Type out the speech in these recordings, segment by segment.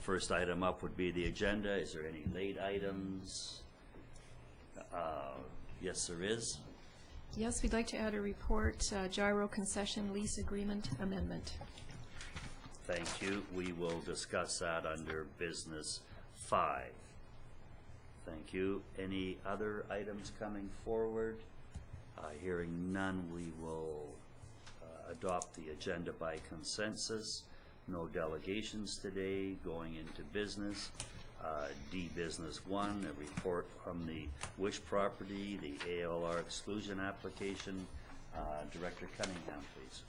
First item up would be the agenda. Is there any late items? Yes, there is. Yes, we'd like to add a report, Gyro Concession Lease Agreement Amendment. Thank you. We will discuss that under business 5. Thank you. Any other items coming forward? Hearing none, we will adopt the agenda by consensus. No delegations today. Going into business. D business 1, a report from the Wish property, the ALR exclusion application. Director Cunningham, please.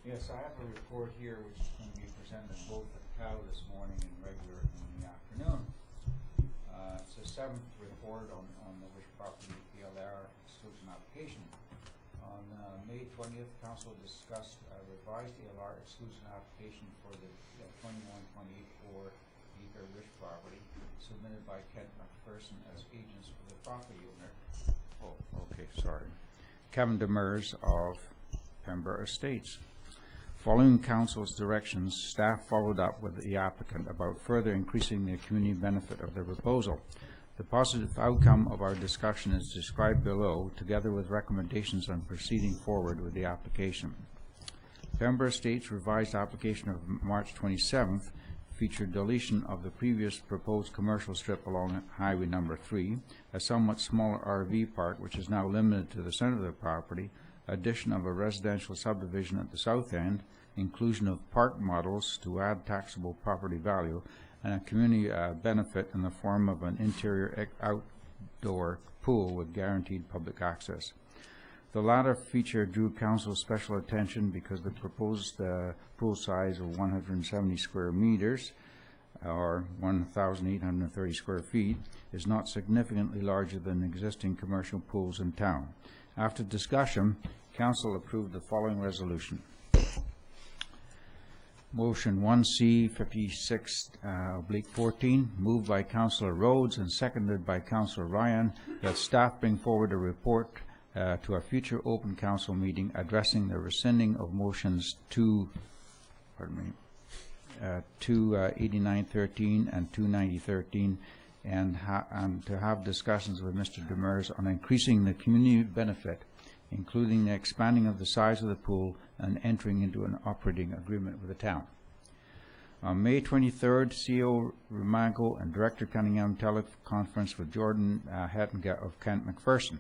Yes, I have a report here which is going to be presented both at COW this morning and regular in the afternoon. It's a 7th report on the Wish property ALR exclusion application. On May 20th, Council discussed a revised ALR exclusion application for the 21-24 acre Wish property submitted by Kent McPherson as agents for the property owner. Oh, okay, sorry. Kevin Demers of Pembroke Estates. Following Council's directions, staff followed up with the applicant about further increasing the community benefit of the proposal. The positive outcome of our discussion is described below, together with recommendations on proceeding forward with the application. Pembroke Estates' revised application of March 27th featured deletion of the previous proposed commercial strip along Highway number 3, a somewhat smaller RV park which is now limited to the center of the property, addition of a residential subdivision at the south end, inclusion of park models to add taxable property value, and a community benefit in the form of an interior outdoor pool with guaranteed public access. The latter feature drew Council's special attention because the proposed pool size of 170 square meters, or 1,830 square feet, is not significantly larger than existing commercial pools in town. After discussion, Council approved the following resolution. Motion 1C 56/14, moved by Councillor Rhodes and seconded by Councillor Ryan, that staff bring forward a report to a future open council meeting addressing the rescinding of motions 28913 and 29013, and to have discussions with Mr. Demers on increasing the community benefit, including the expanding of the size of the pool and entering into an operating agreement with the town. On May 23rd, CEO Romango and Director Cunningham teleconference with Jordan Hettinga of Kent McPherson.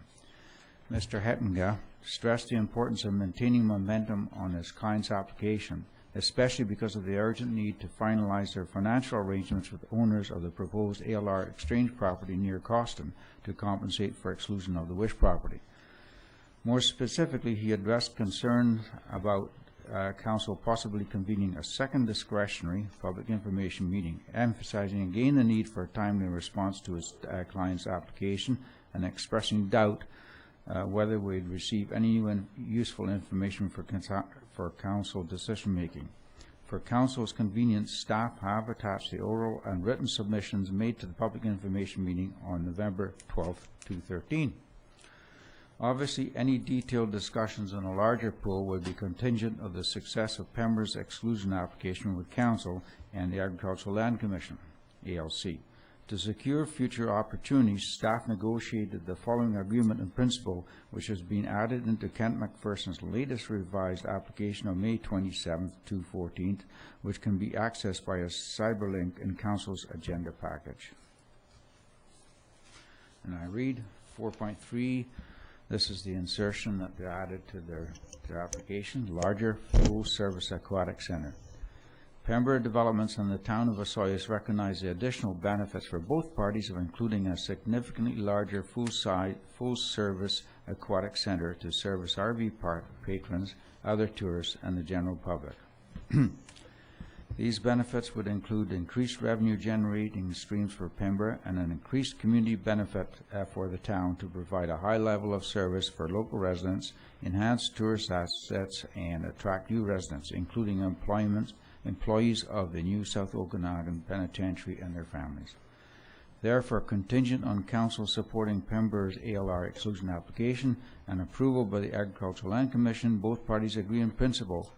Mr. Hettinga stressed the importance of maintaining momentum on his client's application, especially because of the urgent need to finalize their financial arrangements with owners of the proposed ALR exchange property near Coston to compensate for exclusion of the Wish property. More specifically, he addressed concerns about Council possibly convening a second discretionary public information meeting, emphasizing again the need for a timely response to his client's application and expressing doubt whether we'd receive any useful information for Council decision making. For Council's convenience, staff have attached the oral and written submissions made to the public information meeting on November 12th, 2013. Obviously, any detailed discussions on a larger pool would be contingent of the success of Pembroke's exclusion application with Council and the Agricultural Land Commission, ALC. To secure future opportunities, staff negotiated the following agreement in principle, which has been added into Kent McPherson's latest revised application on May 27th, 2014, which can be accessed by a cyberlink in Council's agenda package. And I read 4.3. This is the insertion that they added to their application: larger full-service aquatic center. Pembroke Developments and the town of Osoyoos recognize the additional benefits for both parties of including a significantly larger full-service aquatic center to service RV park patrons, other tourists, and the general public. These benefits would include increased revenue generating streams for Pembroke and an increased community benefit for the town to provide a high level of service for local residents, enhance tourist assets, and attract new residents, including employees of the new South Okanagan Penitentiary and their families. Therefore, contingent on Council supporting Pembroke's ALR exclusion application and approval by the Agricultural Land Commission, both parties agree in principle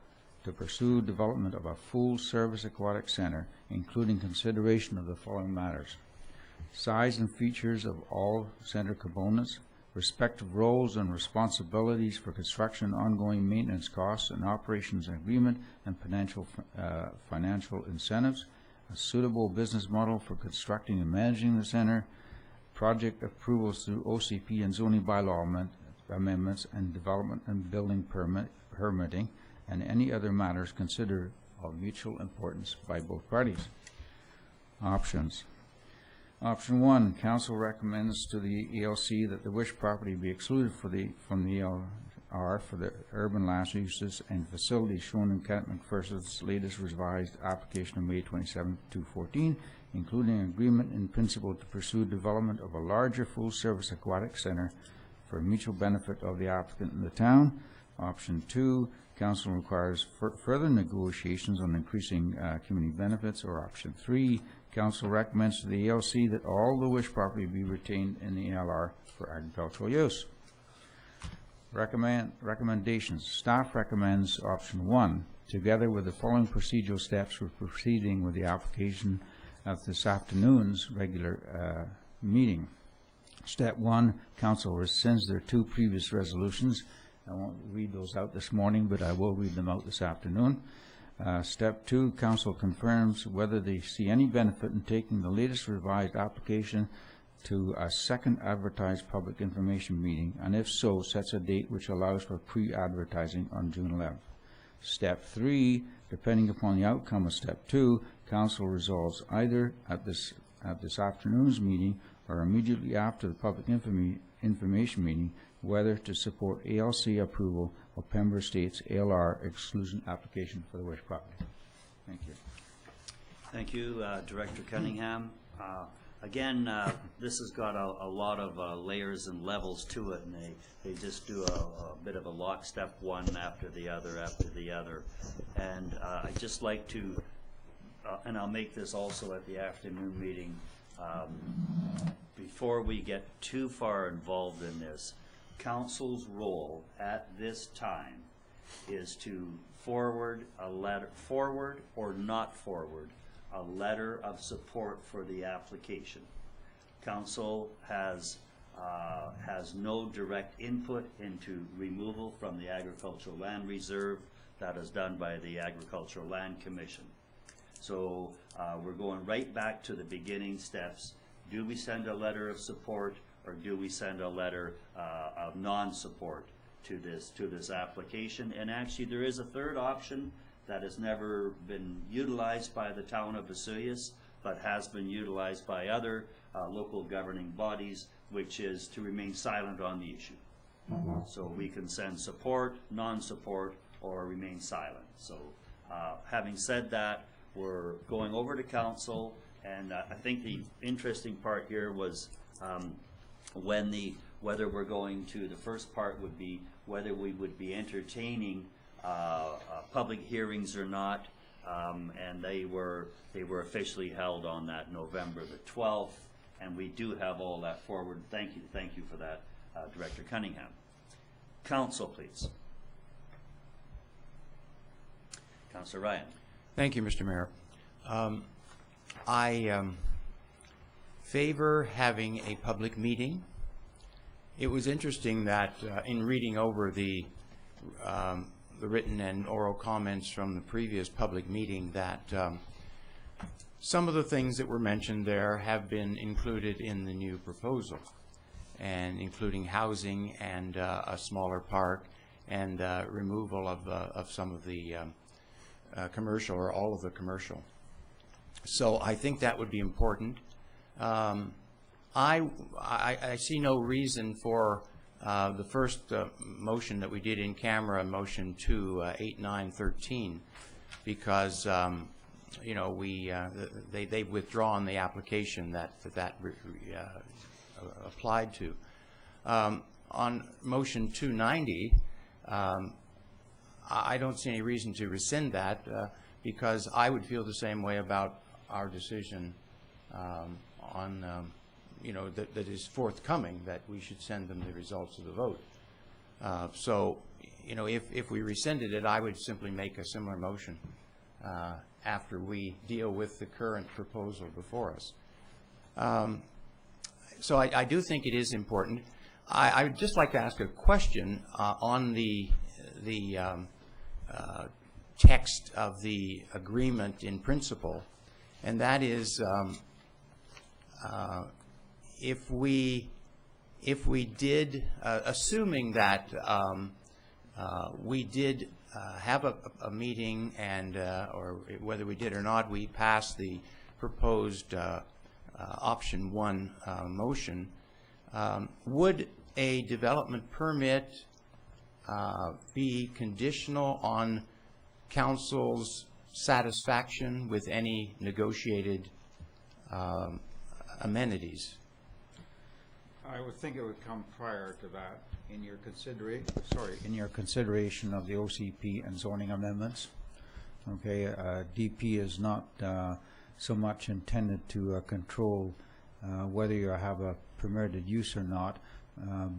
to pursue development of a full-service aquatic center, including consideration of the following matters: size and features of all center components, respective roles and responsibilities for construction, ongoing maintenance costs and operations agreement, and financial incentives, a suitable business model for constructing and managing the center, project approvals through OCP and zoning bylaw amendments, and development and building permitting, and any other matters considered of mutual importance by both parties. Options. Option 1, council recommends to the ELC that the wish property be excluded from the ELR for the urban land uses and facilities shown in Kent McPherson's latest revised application of May 27, 2014, including agreement in principle to pursue development of a larger full-service aquatic center for mutual benefit of the applicant and the town. Option 2, council requires further negotiations on increasing community benefits. Or option 3, council recommends to the ELC that all the wish property be retained in the ELR for agricultural use. Recommendations. Staff recommends option 1, together with the following procedural steps for proceeding with the application of this afternoon's regular meeting. Step 1, council rescinds their 2 previous resolutions. I won't read those out this morning, but I will read them out this afternoon. Step 2, council confirms whether they see any benefit in taking the latest revised application to a second advertised public information meeting, and if so, sets a date which allows for pre-advertising on June 11th. Step 3, depending upon the outcome of Step 2, council resolves either at this afternoon's meeting or immediately after the public information meeting whether to support ALC approval of Pembroke Estates ALR exclusion application for the wish property. Thank you. Thank you, Director Cunningham. Again, this has got a lot of layers and levels to it, and they just do a bit of a lockstep, one after the other. And I'd just like to, and I'll make this also at the afternoon meeting, before we get too far involved in this, council's role at this time is to forward or not forward a letter of support for the application. Council has no direct input into removal from the agricultural land reserve. That is done by the Agricultural Land Commission. So we're going right back to the beginning steps. Do we send a letter of support, or do we send a letter of non-support to this application? And actually, there is a third option that has never been utilized by the town of Vesuvius, but has been utilized by other local governing bodies, which is to remain silent on the issue. So we can send support, non-support, or remain silent. So having said that, we're going over to council, and I think the interesting part here was whether we're going to, the first part would be whether we would be entertaining public hearings or not, and they were officially held on that November the 12th, and we do have all that forward. Thank you for that, Director Cunningham. Council, please. Councillor Ryan. Thank you, Mr. Mayor. I favor having a public meeting. It was interesting that in reading over the written and oral comments from the previous public meeting, that some of the things that were mentioned there have been included in the new proposal, and including housing and a smaller park and removal of some of the commercial, or all of the commercial. So I think that would be important. I see no reason for the first motion that we did in camera, motion 28913, because you know, they've withdrawn the application that applied to. On motion 290, I don't see any reason to rescind that, because I would feel the same way about our decision on you know, that is forthcoming, that we should send them the results of the vote. So you know, if we rescinded it, I would simply make a similar motion after we deal with the current proposal before us. So I do think it is important. I would just like to ask a question on the text of the agreement in principle, and that is if we did, assuming that we did have a meeting and, or whether we did or not, we passed the proposed option 1 motion, would a development permit be conditional on council's satisfaction with any negotiated amenities? I would think it would come prior to that in your consideration of the OCP and zoning amendments. Okay, DP is not so much intended to control whether you have a permitted use or not,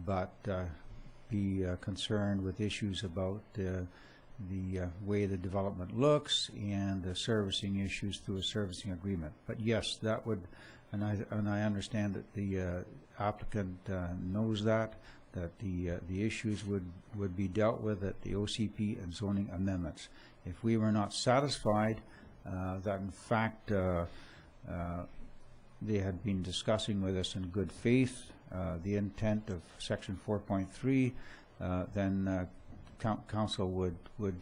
but be concerned with issues about the way the development looks and the servicing issues through a servicing agreement. But yes, that would, and I understand that the applicant knows that the issues would be dealt with at the OCP and zoning amendments. If we were not satisfied that in fact they had been discussing with us in good faith the intent of section 4.3, then council would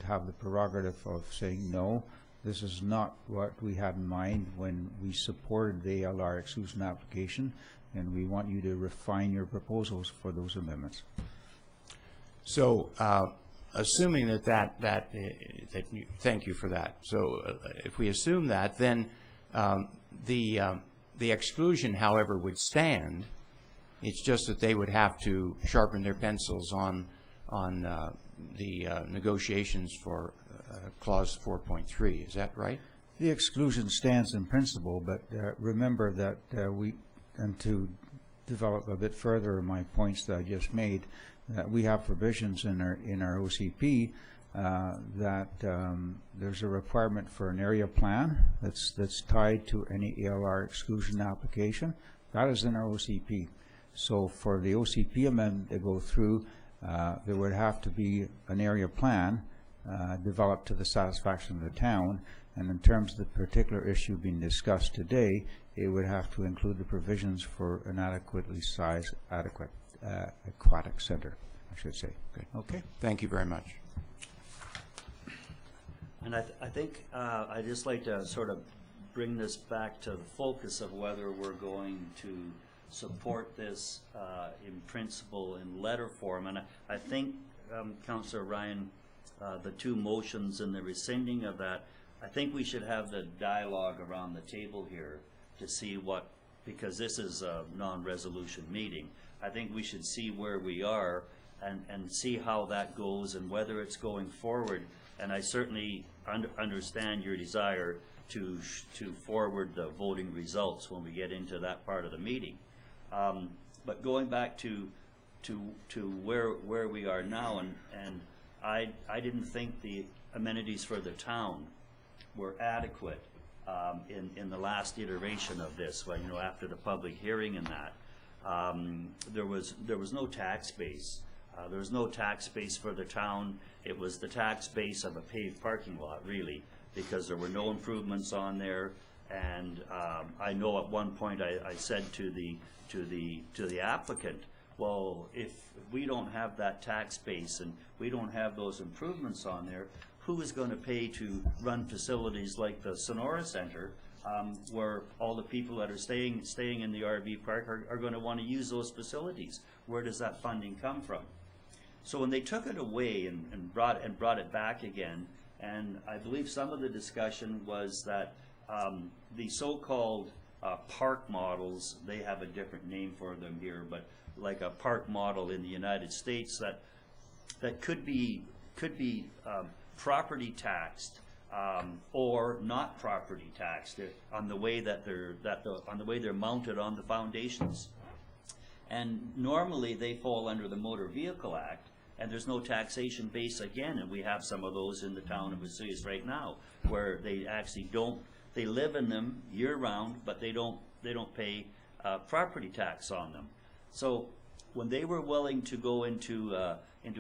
have the prerogative of saying, no, this is not what we had in mind when we supported the ALR exclusion application, and we want you to refine your proposals for those amendments. So assuming thank you for that. So if we assume that, then the exclusion, however, would stand. It's just that they would have to sharpen their pencils on the negotiations for clause 4.3. Is that right? The exclusion stands in principle, but remember that and to develop a bit further my points that I just made, that we have provisions in our OCP that there's a requirement for an area plan that's tied to any ALR exclusion application. That is in our OCP. So for the OCP amendment to go through, there would have to be an area plan developed to the satisfaction of the town, and in terms of the particular issue being discussed today, it would have to include the provisions for an adequately sized aquatic center, I should say. Okay. Thank you very much. And I think I'd just like to sort of bring this back to the focus of whether we're going to support this in principle in letter form. And I think, Councillor Ryan, the two motions and the rescinding of that, I think we should have the dialogue around the table here to see what, because this is a non-resolution meeting, I think we should see where we are and see how that goes and whether it's going forward. And I certainly understand your desire to forward the voting results when we get into that part of the meeting. But going back to where we are now, and I didn't think the amenities for the town were adequate in the last iteration of this. Well, after the public hearing and that, there was no tax base. There was no tax base for the town. It was the tax base of a paved parking lot, really, because there were no improvements on there. And I know at one point I said to the applicant, well, if we don't have that tax base and we don't have those improvements on there, who is going to pay to run facilities like the Sonora Center, where all the people that are staying in the RV park are going to want to use those facilities? Where does that funding come from? So when they took it away and brought it back again, and I believe some of the discussion was that the so-called park models, they have a different name for them here, but like a park model in the United States that could be property taxed or not property taxed on the way that they're mounted on the foundations. And normally they fall under the Motor Vehicle Act, and there's no taxation base again, and we have some of those in the town of Vesuvius right now, where they actually they live in them year-round, but they don't pay property tax on them. So when they were willing to go into a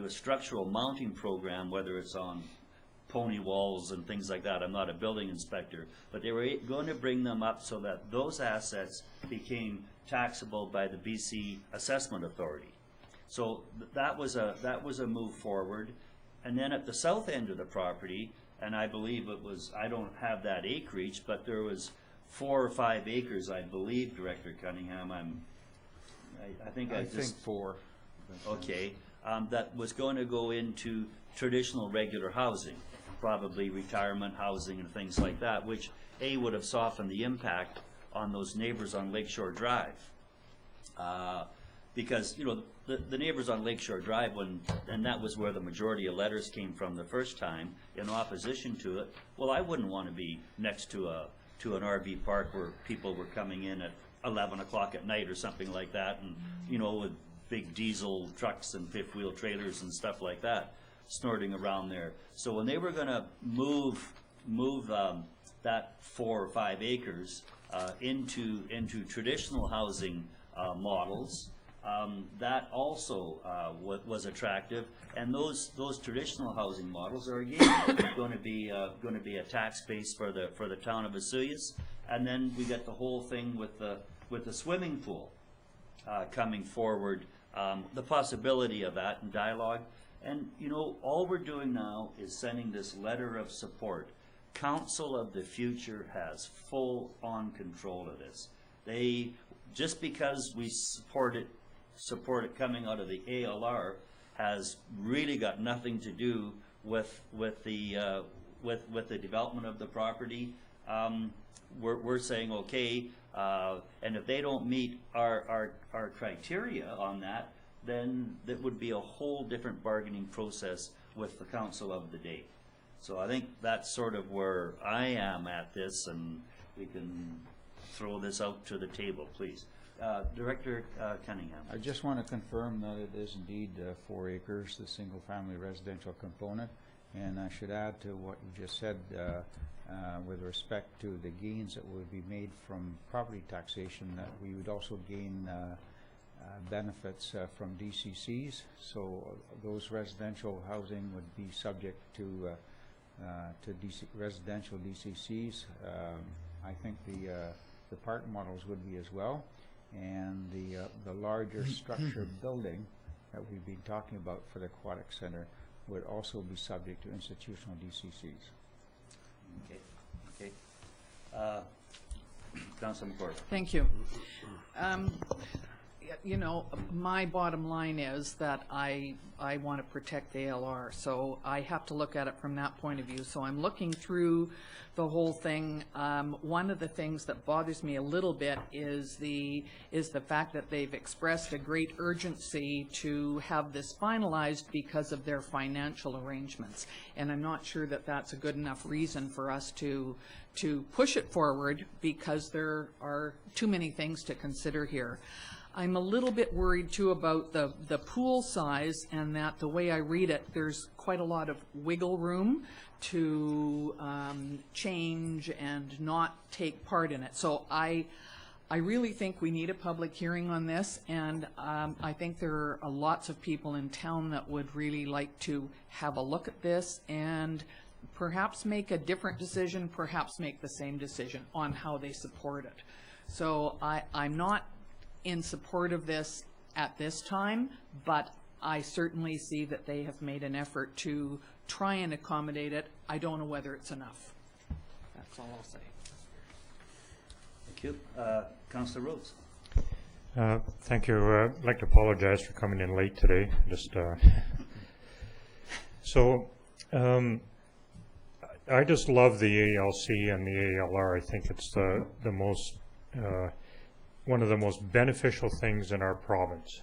structural mounting program, whether it's on pony walls and things like that, I'm not a building inspector, but they were going to bring them up so that those assets became taxable by the BC Assessment Authority. So that was a move forward. And then at the south end of the property, and I believe it was, I don't have that acreage, but there was 4 or 5 acres, I believe, Director Cunningham. I think 4. Okay, that was going to go into traditional regular housing, probably retirement housing and things like that, which would have softened the impact on those neighbors on Lakeshore Drive. Because, you know, the neighbors on Lakeshore Drive, and that was where the majority of letters came from the first time in opposition to it. Well, I wouldn't want to be next to an RV park where people were coming in at 11 o'clock at night or something like that, and, you know, with big diesel trucks and fifth wheel trailers and stuff like that snorting around there. So when they were going to move that 4 or 5 acres into traditional housing models, that also was attractive, and those traditional housing models are again going to be a tax base for the town of Vesuvius. And then we get the whole thing with the swimming pool coming forward, the possibility of that in dialogue. And, you know, all we're doing now is sending this letter of support. Council of the Future has full-on control of this. They, just because we support it coming out of the ALR, has really got nothing to do with the development of the property. We're saying okay, and if they don't meet our criteria on that, then that would be a whole different bargaining process with the council of the day. So I think that's sort of where I am at this, and we can throw this out to the table, please. Director Cunningham. I just want to confirm that it is indeed 4 acres, the single-family residential component, and I should add to what you just said with respect to the gains that would be made from property taxation, that we would also gain benefits from DCCs. So those residential housing would be subject to residential DCCs. I think the park models would be as well, and the larger structure building that we've been talking about for the aquatic center would also be subject to institutional DCCs. Okay. Councilor McCord. Thank you. You know, my bottom line is that I want to protect the ALR, so I have to look at it from that point of view. So I'm looking through the whole thing. One of the things that bothers me a little bit is the fact that they've expressed a great urgency to have this finalized because of their financial arrangements, and I'm not sure that that's a good enough reason for us to push it forward, because there are too many things to consider here. I'm a little bit worried too about the pool size, and that the way I read it, there's quite a lot of wiggle room to change and not take part in it. So I really think we need a public hearing on this, and I think there are lots of people in town that would really like to have a look at this and perhaps make a different decision, perhaps make the same decision on how they support it. So I'm not in support of this at this time, but I certainly see that they have made an effort to try and accommodate it. I don't know whether it's enough. That's all I'll say. Thank you. Councilor Rhodes. Thank you. I'd like to apologize for coming in late today. I just love the ALC and the ALR. I think it's the most one of the most beneficial things in our province.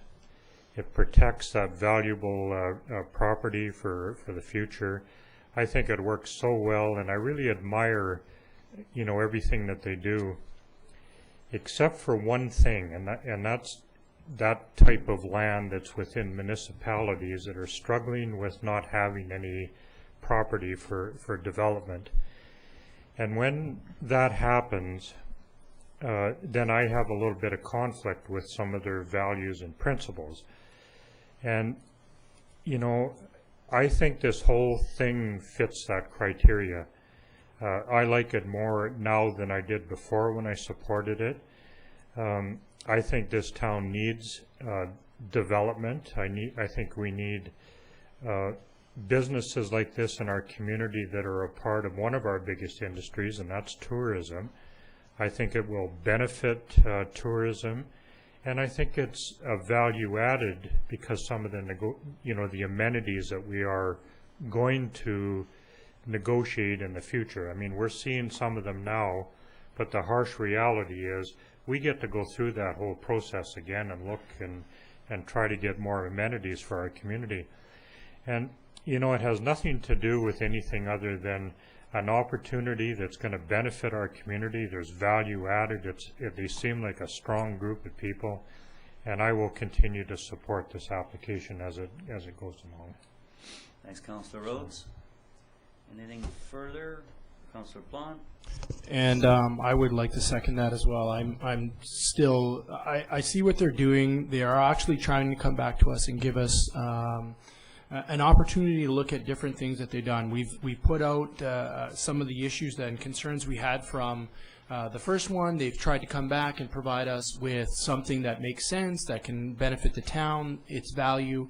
It protects that valuable property for the future. I think it works so well, and I really admire, you know, everything that they do, except for one thing, and that's that type of land that's within municipalities that are struggling with not having any property for development. And when that happens, then I have a little bit of conflict with some of their values and principles. And, you know, I think this whole thing fits that criteria. I like it more now than I did before when I supported it. I think this town needs development. I think we need businesses like this in our community that are a part of one of our biggest industries, and that's tourism. I think it will benefit tourism, and I think it's a value added because some of the amenities that we are going to negotiate in the future. I mean, we're seeing some of them now, but the harsh reality is we get to go through that whole process again and look and try to get more amenities for our community. And, you know, it has nothing to do with anything other than an opportunity that's going to benefit our community. There's value added. They seem like a strong group of people, and I will continue to support this application as it goes along. Thanks, Councillor Rhodes. Anything further? Councillor Plante? And I would like to second that as well. I'm still, I see what they're doing. They are actually trying to come back to us and give us an opportunity to look at different things that they've done. We've put out some of the issues and concerns we had from the first one. They've tried to come back and provide us with something that makes sense, that can benefit the town, its value.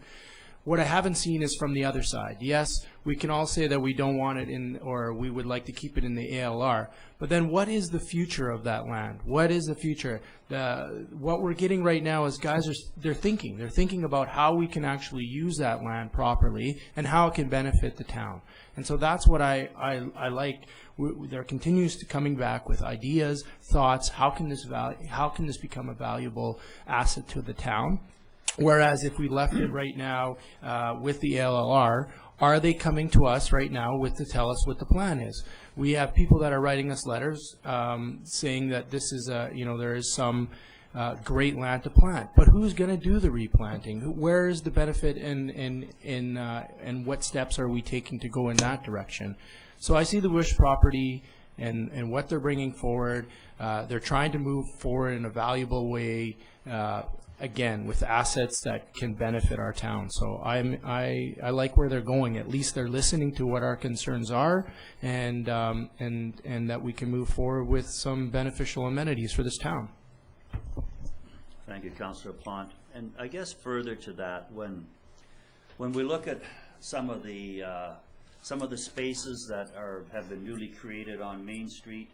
What I haven't seen is from the other side. Yes, we can all say that we don't want it in, or we would like to keep it in the ALR, but then what is the future of that land? What is the future? What we're getting right now is guys they're thinking about how we can actually use that land properly and how it can benefit the town. And so that's what I like. There continues to coming back with ideas, thoughts. How can this become a valuable asset to the town? Whereas if we left it right now with the LLR, are they coming to us right now to tell us what the plan is? We have people that are writing us letters saying that this is there is some great land to plant, but who's going to do the replanting? Where is the benefit and what steps are we taking to go in that direction? So I see the Wish property and what they're bringing forward. They're trying to move forward in a valuable way. Again, with assets that can benefit our town. So I like where they're going. At least they're listening to what our concerns are, and that we can move forward with some beneficial amenities for this town. Thank you, Councillor Plante. And I guess further to that, when we look at some of the spaces that have been newly created on Main Street,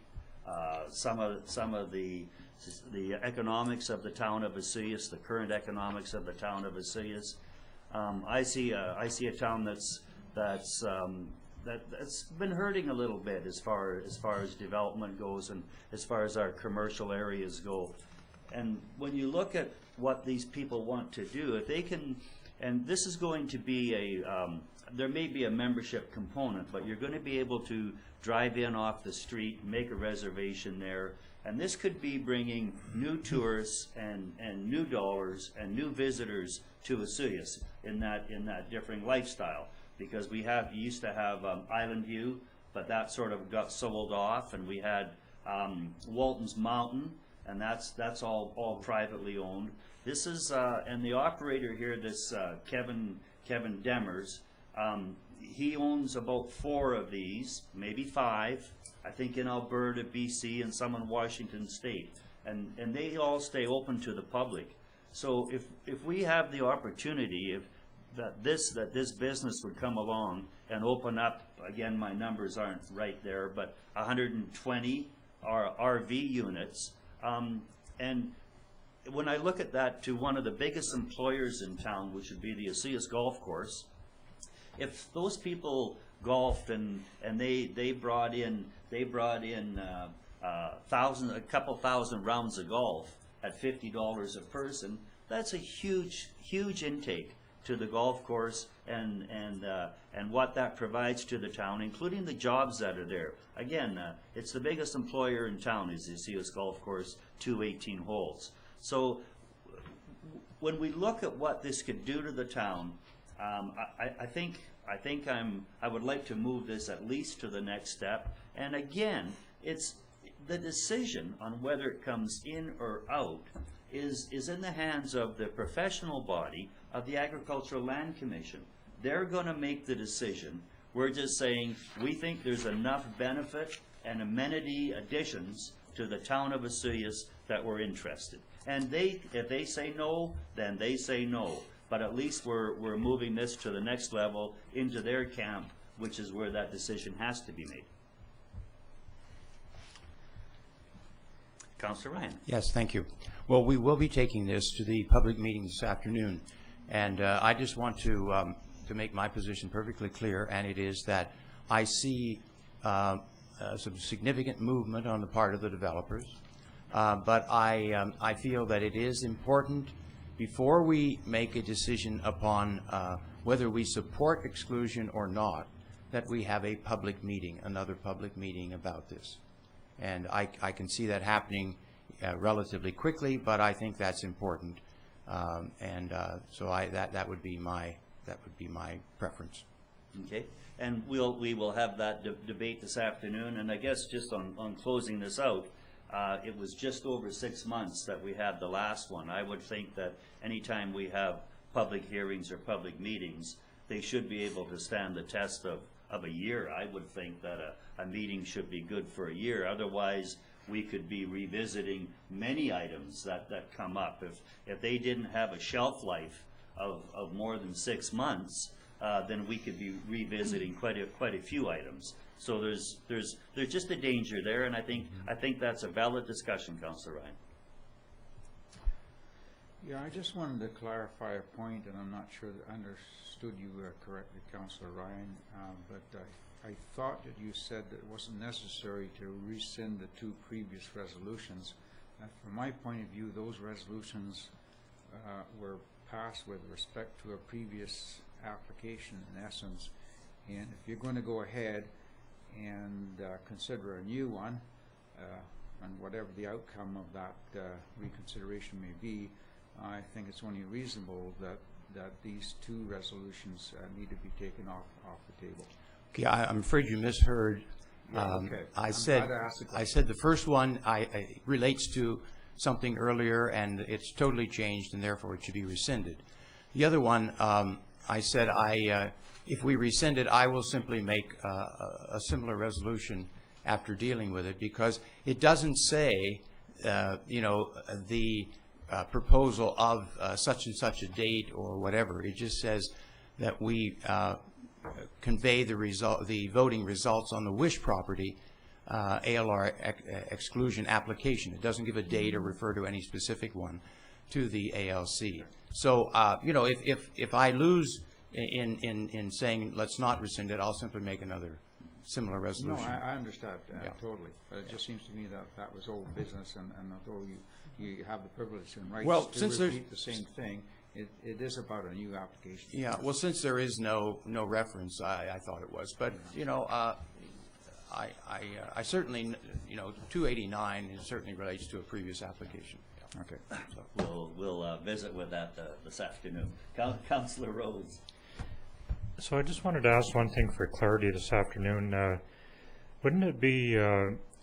some of the economics of the town of Vesuvius, the current economics of the town of Vesuvius. I see a town that's been hurting a little bit as far as development goes and as far as our commercial areas go. And when you look at what these people want to do, if they can, and this is going to be there may be a membership component, but you're going to be able to drive in off the street, make a reservation there. And this could be bringing new tourists and new dollars and new visitors to Vesuvius in that differing lifestyle. Because we used to have Island View, but that sort of got sold off, and we had Walton's Mountain, and that's all privately owned. This is and the operator here, this Kevin Demers, he owns about 4 of these, maybe 5. I think in Alberta, BC, and some in Washington State, and they all stay open to the public. So if we have the opportunity, that this business would come along and open up, again, my numbers aren't right there, but 120 RV units, and when I look at that to one of the biggest employers in town, which would be the Vesuvius Golf Course, if those people golfed and they brought in a couple thousand rounds of golf at $50 a person, that's a huge intake to the golf course and what that provides to the town, including the jobs that are there. Again, it's the biggest employer in town is the Vesuvius Golf Course, 2 18 holes. So when we look at what this could do to the town, I think I would like to move this at least to the next step. And again, it's the decision on whether it comes in or out is in the hands of the professional body of the Agricultural Land Commission. They're going to make the decision. We're just saying we think there's enough benefit and amenity additions to the town of Vesuvius that we're interested. And if they say no, then they say no. But at least we're moving this to the next level into their camp, which is where that decision has to be made. Councillor Ryan. Yes, thank you. Well, we will be taking this to the public meeting this afternoon, and I just want to make my position perfectly clear, and it is that I see some significant movement on the part of the developers, but I feel that it is important, before we make a decision upon whether we support exclusion or not, that we have a public meeting, another public meeting about this. And I can see that happening relatively quickly, but I think that's important, so that would be my preference. Okay, and we will have that debate this afternoon. And I guess just on closing this out, it was just over 6 months that we had the last one. I would think that anytime we have public hearings or public meetings, they should be able to stand the test of a year. I would think that a meeting should be good for a year. Otherwise, we could be revisiting many items that come up. If they didn't have a shelf life of more than 6 months, then we could be revisiting quite a few items. So there's just a danger there, and I think that's a valid discussion, Councillor Ryan. Yeah, I just wanted to clarify a point, and I'm not sure that I understood you correctly, Councillor Ryan, but I thought that you said that it wasn't necessary to rescind the 2 previous resolutions. From my point of view, those resolutions were passed with respect to a previous application, in essence, and if you're going to go ahead and consider a new one, and whatever the outcome of that reconsideration may be, I think it's only reasonable that these 2 resolutions need to be taken off the table. Okay, I'm afraid you misheard. Yeah, okay. I said the first one relates to something earlier, and it's totally changed, and therefore it should be rescinded. The other one, I said if we rescind it, I will simply make a similar resolution after dealing with it, because it doesn't say, the proposal of such and such a date or whatever. It just says that we convey the voting results on the Wish property ALR exclusion application. It doesn't give a date or refer to any specific one to the ALC. So if I lose in saying let's not rescind it, I'll simply make another similar resolution. No, I understand Yeah. totally, but it just seems to me that was old business, and although you have the privilege and rights Well, to since repeat the same thing, it is about a new application. Yeah, well, since there is no reference, I thought it was, but I certainly 289 certainly relates to a previous application. Okay. So we'll visit with that this afternoon. Councillor Rhodes. So I just wanted to ask one thing for clarity this afternoon. Wouldn't it be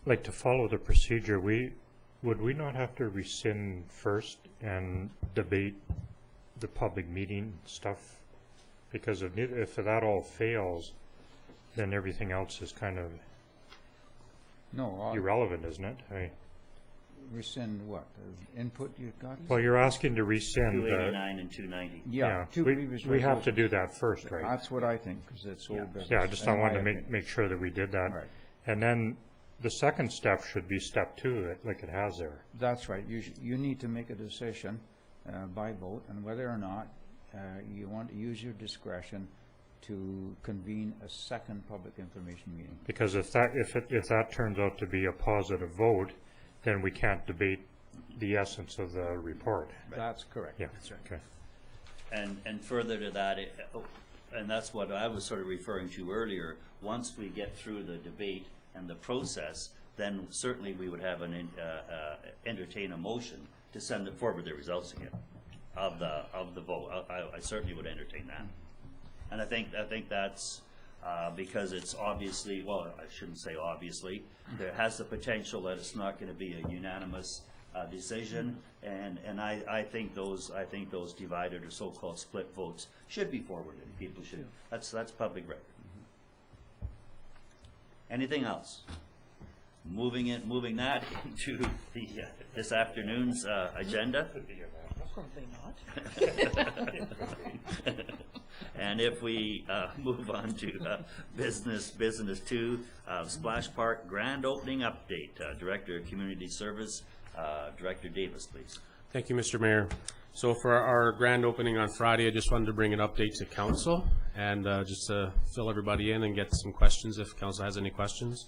like, to follow the procedure, would we not have to rescind first and debate the public meeting stuff? Because if that all fails, then everything else is kind of irrelevant, isn't it? Rescind what? The input you got? Well, you're asking to rescind 289 and 290. Yeah, 2 previous we have to resolutions. do that first, right? That's what I think, because it's old business. Yeah, I wanted to make sure that we did that. Right. And then the second step should be step 2, like it has there. That's right. You need to make a decision by vote, and whether or not you want to use your discretion to convene a second public information meeting. Because if that turns out to be a positive vote, then we can't debate the essence of the report. That's correct. Yeah. That's right. Okay. And further to that, and that's what I was sort of referring to earlier, once we get through the debate and the process, then certainly we would have entertain a motion to send it forward the results again. of the vote. I certainly would entertain that. And I think that's because it's obviously, well, I shouldn't say obviously, there has the potential that it's not going to be a unanimous decision, and I think those divided or so-called split votes should be forwarded. People should. That's public record. Anything else? Moving that into the this afternoon's agenda. Probably not. And if we move on to business 2, Splash Park grand opening update. Director of Community Service, Director Davis, please. Thank you, Mr. Mayor. So for our grand opening on Friday, I just wanted to bring an update to council and just to fill everybody in and get some questions if council has any questions.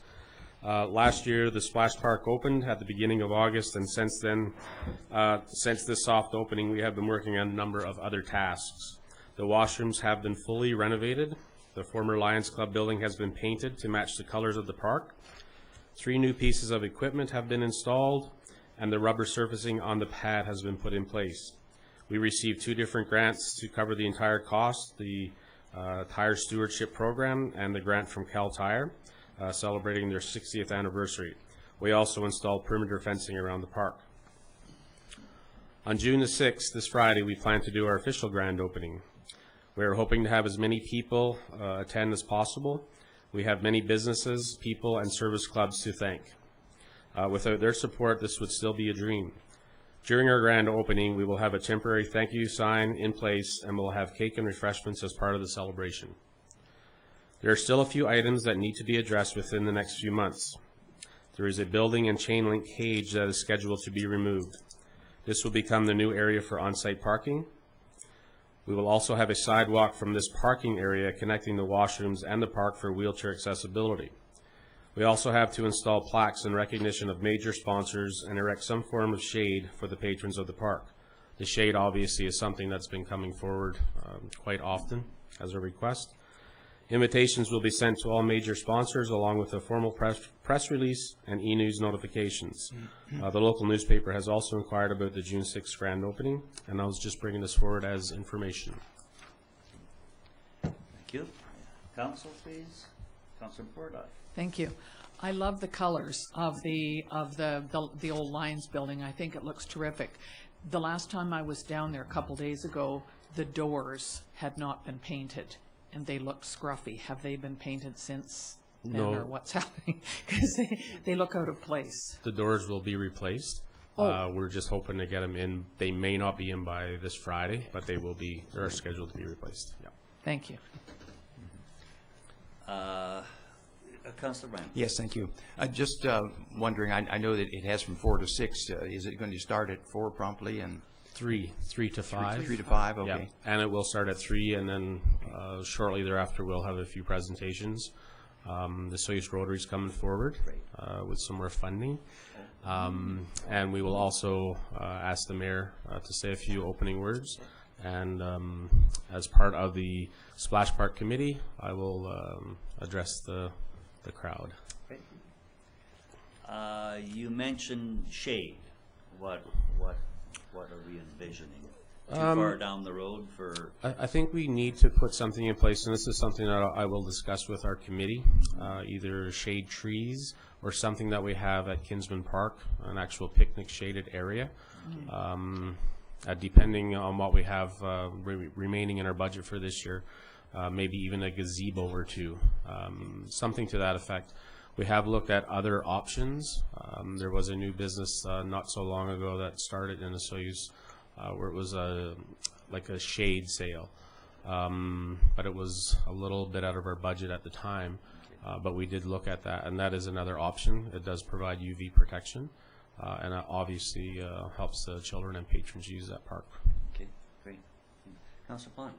Last year, the Splash Park opened at the beginning of August, and since then, since this soft opening, we have been working on a number of other tasks. The washrooms have been fully renovated. The former Lions Club building has been painted to match the colors of the park. 3 new pieces of equipment have been installed, and the rubber surfacing on the pad has been put in place. We received 2 different grants to cover the entire cost, the Tire Stewardship Program and the grant from Cal Tire, celebrating their 60th anniversary. We also installed perimeter fencing around the park. On June the 6th, this Friday, we plan to do our official grand opening. We are hoping to have as many people attend as possible. We have many businesses, people, and service clubs to thank. Without their support, this would still be a dream. During our grand opening, we will have a temporary thank you sign in place, and we'll have cake and refreshments as part of the celebration. There are still a few items that need to be addressed within the next few months. There is a building and chain link cage that is scheduled to be removed. This will become the new area for on-site parking. We will also have a sidewalk from this parking area connecting the washrooms and the park for wheelchair accessibility. We also have to install plaques in recognition of major sponsors and erect some form of shade for the patrons of the park. The shade obviously is something that's been coming forward quite often as a request. Invitations will be sent to all major sponsors along with a formal press release and e-news notifications. The local newspaper has also inquired about the June 6th grand opening, and I was just bringing this forward as information. Thank you. Council, please. Councilor Bordock. Thank you. I love the colors of the old Lions building. I think it looks terrific. The last time I was down there a couple days ago, the doors had not been painted, and they look scruffy. Have they been painted since then, No. or what's happening? Because they look out of place. The doors will be replaced. Oh. We're just hoping to get them in. They may not be in by this Friday, but they will be. They're scheduled to be replaced. Yeah. Thank you. Councilor Brand. Yes, thank you. Just wondering, I know that it has from 4 to 6. Is it going to start at 4 promptly and 3 to 5. 3 to 5? Okay. Yeah, and it will start at 3, and then shortly thereafter we'll have a few presentations. The Soyuz Rotary's coming forward with some more funding, and we will also ask the mayor to say a few opening words. And as part of the Splash Park Committee, I will address the crowd. Okay. You mentioned shade. What are we envisioning? Too far down the road for? I think we need to put something in place, and this is something that I will discuss with our committee, either shade trees or something that we have at Kinsman Park, an actual picnic shaded area. Depending on what we have remaining in our budget for this year, maybe even a gazebo or 2, something to that effect. We have looked at other options. There was a new business not so long ago that started in the Soyuz where it was like a shade sale, but it was a little bit out of our budget at the time, but we did look at that, and that is another option. It does provide UV protection, and it obviously helps the children and patrons use that park. Okay, great. Councilor Pond.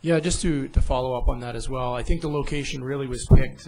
Yeah, just to follow up on that as well, I think the location really was picked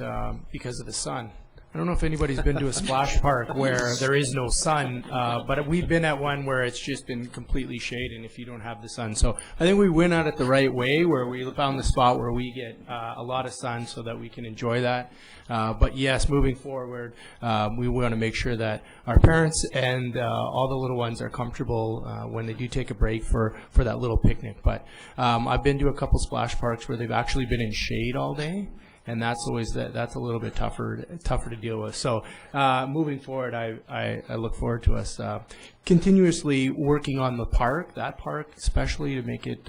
because of the sun. I don't know if anybody's been to a splash park where there is no sun, but we've been at one where it's just been completely shaded if you don't have the sun. So I think we went at it the right way, where we found the spot where we get a lot of sun so that we can enjoy that. But yes, moving forward, we want to make sure that our parents and all the little ones are comfortable when they do take a break for that little picnic. But I've been to a couple splash parks where they've actually been in shade all day, and that's always that's a little bit tougher to deal with. So moving forward, I look forward to us continuously working on the park, that park especially, to make it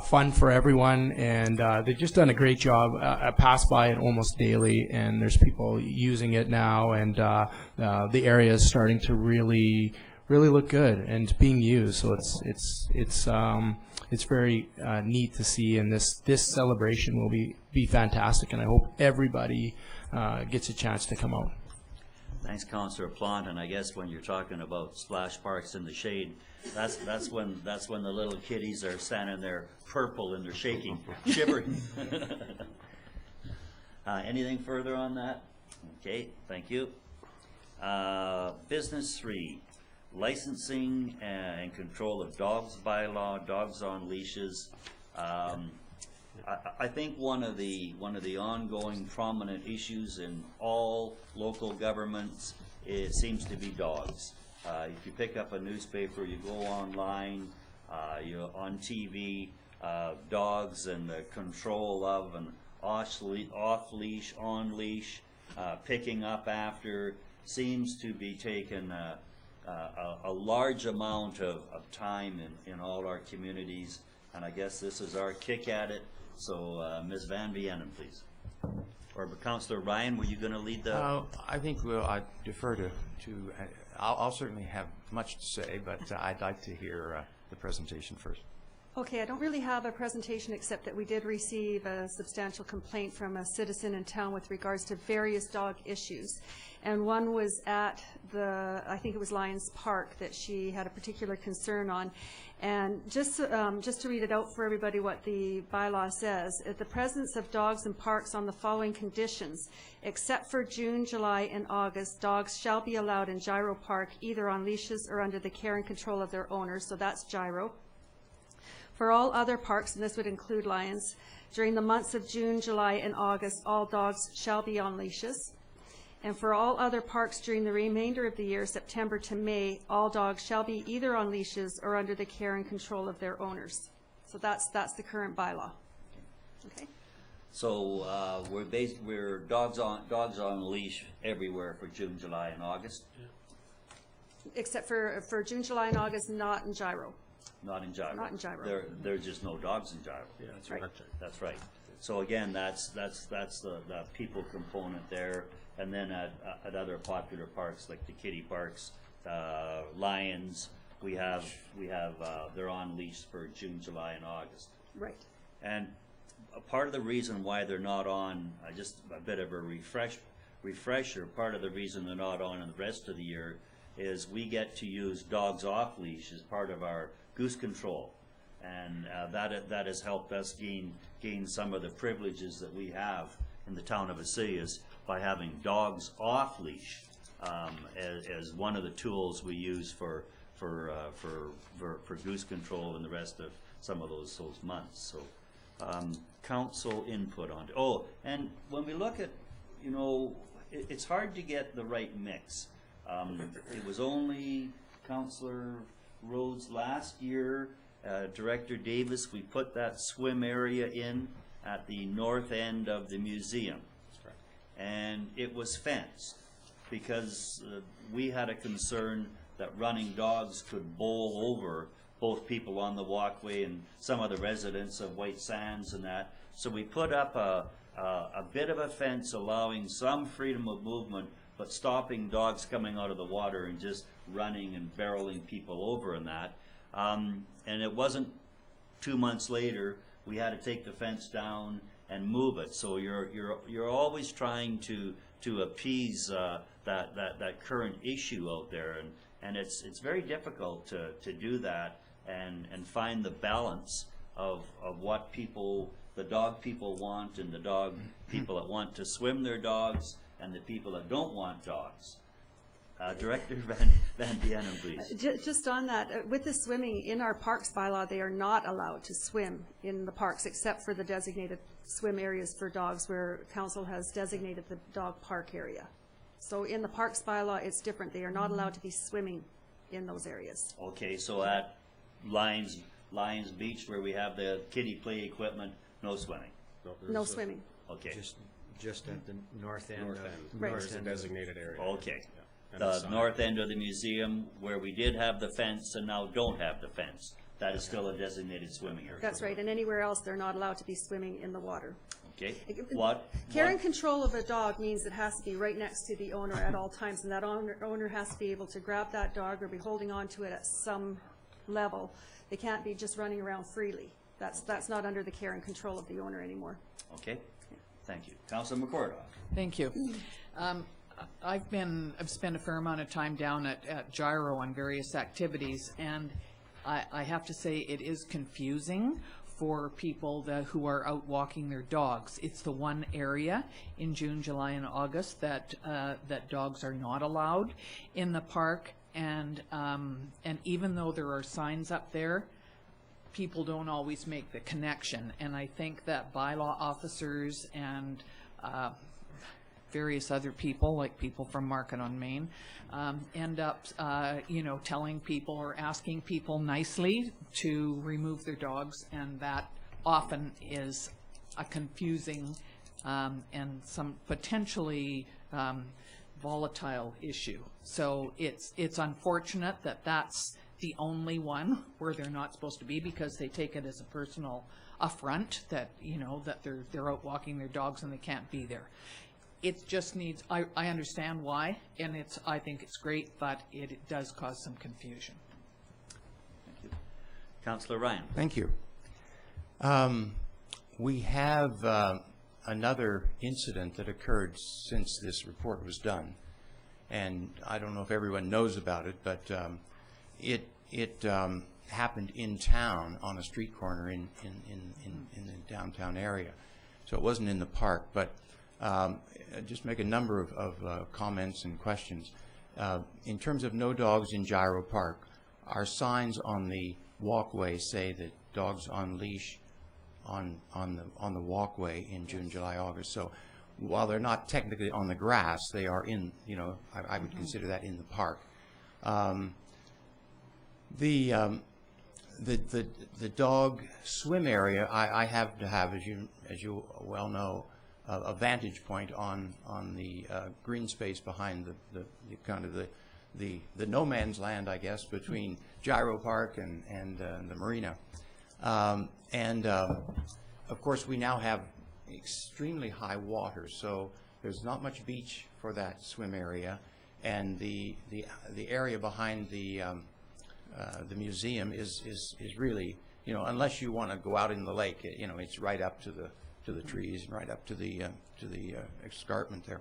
fun for everyone. And they've just done a great job. I pass by it almost daily, and there's people using it now, and the area is starting to really look good and being used. So it's very neat to see, and this celebration will be fantastic, and I hope everybody gets a chance to come out. Thanks, Councillor Plant. And I guess when you're talking about splash parks in the shade, that's when the little kiddies are standing there purple and they're shaking, shivering. Anything further on that? Okay, thank you. Business 3. Licensing and control of dogs bylaw, dogs on leashes. I think one of the ongoing prominent issues in all local governments seems to be dogs. If you pick up a newspaper, you go online, you're on TV, dogs and the control of and off leash, on leash, picking up after seems to be taken a large amount of time in all our communities, and I guess this is our kick at it. So Ms. Van Vienen, please. Or Councillor Ryan, were you going to lead the? I think I defer to I'll certainly have much to say, but I'd like to hear the presentation first. Okay, I don't really have a presentation except that we did receive a substantial complaint from a citizen in town with regards to various dog issues. And one was at I think it was Lions Park, that she had a particular concern on. And just to read it out for everybody what the bylaw says, at the presence of dogs in parks on the following conditions, except for June, July, and August, dogs shall be allowed in Gyro Park either on leashes or under the care and control of their owners, so that's Gyro. For all other parks, and this would include Lions, during the months of June, July, and August, all dogs shall be on leashes. And for all other parks during the remainder of the year, September to May, all dogs shall be either on leashes or under the care and control of their owners. So that's the current bylaw. Okay. So we're dogs on leash everywhere for June, July, and August. Yeah. Except for June, July, and August, not in Gyro. Not in Gyro. Not in Gyro. There's just no dogs in Gyro. Yeah, that's right. That's right. So again, that's the people component there. And then at other popular parks like the kiddie parks, Lions, we have they're on leash for June, July, and August. Right. And a part of the reason why they're not on, just a bit of a refresher. Part of the reason they're not on in the rest of the year is we get to use dogs off leash as part of our goose control, and that has helped us gain some of the privileges that we have in the town of Vesuvius by having dogs off leash as one of the tools we use for goose control and the rest of some of those months. So council input on it. Oh, and when we look at, it's hard to get the right mix. It was only Councillor Rhodes last year, Director Davis, we put that swim area in at the north end of the museum. And it was fenced because we had a concern that running dogs could bowl over both people on the walkway and some of the residents of White Sands and that. So we put up a bit of a fence allowing some freedom of movement, but stopping dogs coming out of the water and just running and barreling people over and that. And it wasn't 2 months later, we had to take the fence down and move it. So you're always trying to appease that current issue out there, and it's very difficult to do that and find the balance of what people, the dog people want and the dog people that want to swim their dogs and the people that don't want dogs. Director Van Dienen, please. Just on that, with the swimming, in our parks bylaw, they are not allowed to swim in the parks except for the designated swim areas for dogs where council has designated the dog park area. So in the parks bylaw, it's different. They are not allowed to be swimming in those areas. Okay, so at Lions Beach where we have the kiddie play equipment, no swimming. No swimming. Okay, Just at the north end. Right. There's a designated area. okay. And The side. north end of the museum where we did have the fence and now don't have the fence, that is still a designated swimming area. That's right. And anywhere else, they're not allowed to be swimming in the water. Okay, what? Care and control of a dog means it has to be right next to the owner at all times, and that owner has to be able to grab that dog or be holding on to it at some level. They can't be just running around freely. That's not under the care and control of the owner anymore. Okay, thank you. Councilor McCordock. Thank you. I've spent a fair amount of time down at Gyro on various activities, and I have to say it is confusing for people who are out walking their dogs. It's the one area in June, July, and August that dogs are not allowed in the park, and even though there are signs up there, people don't always make the connection. And I think that bylaw officers and various other people, like people from Market on Main, end up, telling people or asking people nicely to remove their dogs, and that often is a confusing and some potentially volatile issue. So it's unfortunate that that's the only one where they're not supposed to be, because they take it as a personal affront that, that they're out walking their dogs and they can't be there. It just needs, I understand why, and I think it's great, but it does cause some confusion. Thank you. Councilor Ryan. Thank you. We have another incident that occurred since this report was done, and I don't know if everyone knows about it, but it happened in town on a street corner in the downtown area. So it wasn't in the park, but just make a number of comments and questions. In terms of no dogs in Gyro Park, our signs on the walkway say that dogs on leash on the walkway in June, July, August. So while they're not technically on the grass, they are in, I would consider that in the park. The dog swim area, I have to have, as you well know, a vantage point on the green space behind the kind of the no man's land, I guess, between Gyro Park and the marina. Of course, we now have extremely high water, so there's not much beach for that swim area, and the area behind the museum is really, unless you want to go out in the lake, it's right up to the trees and right up to the escarpment there.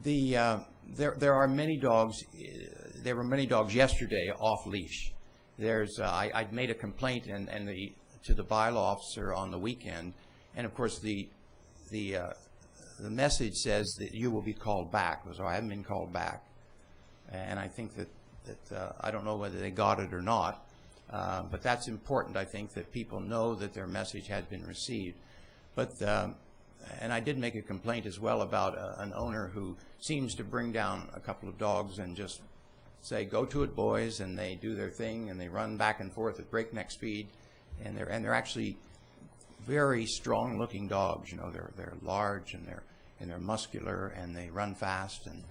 There are many dogs. There were many dogs yesterday off leash. I made a complaint to the bylaw officer on the weekend, and of course the message says that you will be called back. So I haven't been called back, and I think that I don't know whether they got it or not. But that's important, I think, that people know that their message has been received. But and I did make a complaint as well about an owner who seems to bring down a couple of dogs and just say, "Go to it, boys," and they do their thing and they run back and forth at breakneck speed, and they're actually very strong-looking dogs. They're large and they're muscular and they run fast, and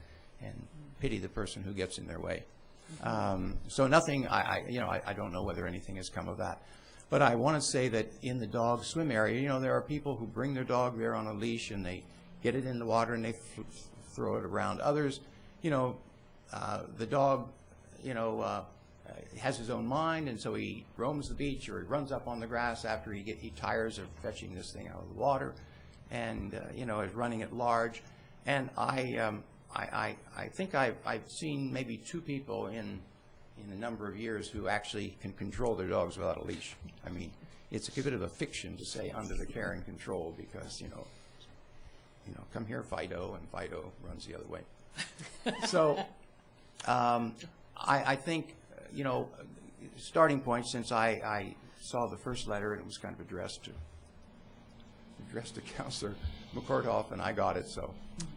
pity the person who gets in their way. So nothing, I don't know whether anything has come of that. But I want to say that in the dog swim area, there are people who bring their dog there on a leash and they get it in the water and they throw it around. Others, the dog, has his own mind, and so he roams the beach or he runs up on the grass after he tires of fetching this thing out of the water, and is running at large. And I think I've seen maybe two people in in a number of years who actually can control their dogs without a leash. I mean, it's a bit of a fiction to say under the care and control because, you know, come here, Fido, and Fido runs the other way. So I think, you know, starting point, since I saw the first letter and it was kind of addressed to Councillor McCourthoff, and I got it, so.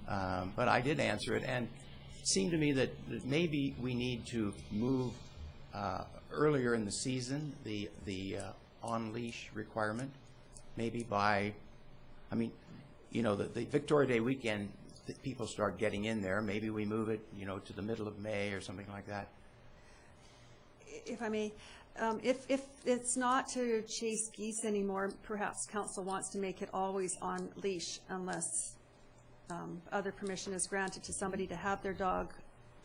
But I did answer it, and it seemed to me that maybe we need to move earlier in the season the on-leash requirement, maybe by, I mean, you know, the Victoria Day weekend, people start getting in there. Maybe we move it, you know, to the middle of May or something like that. If I may, if it's not to chase geese anymore, perhaps council wants to make it always on leash unless other permission is granted to somebody to have their dog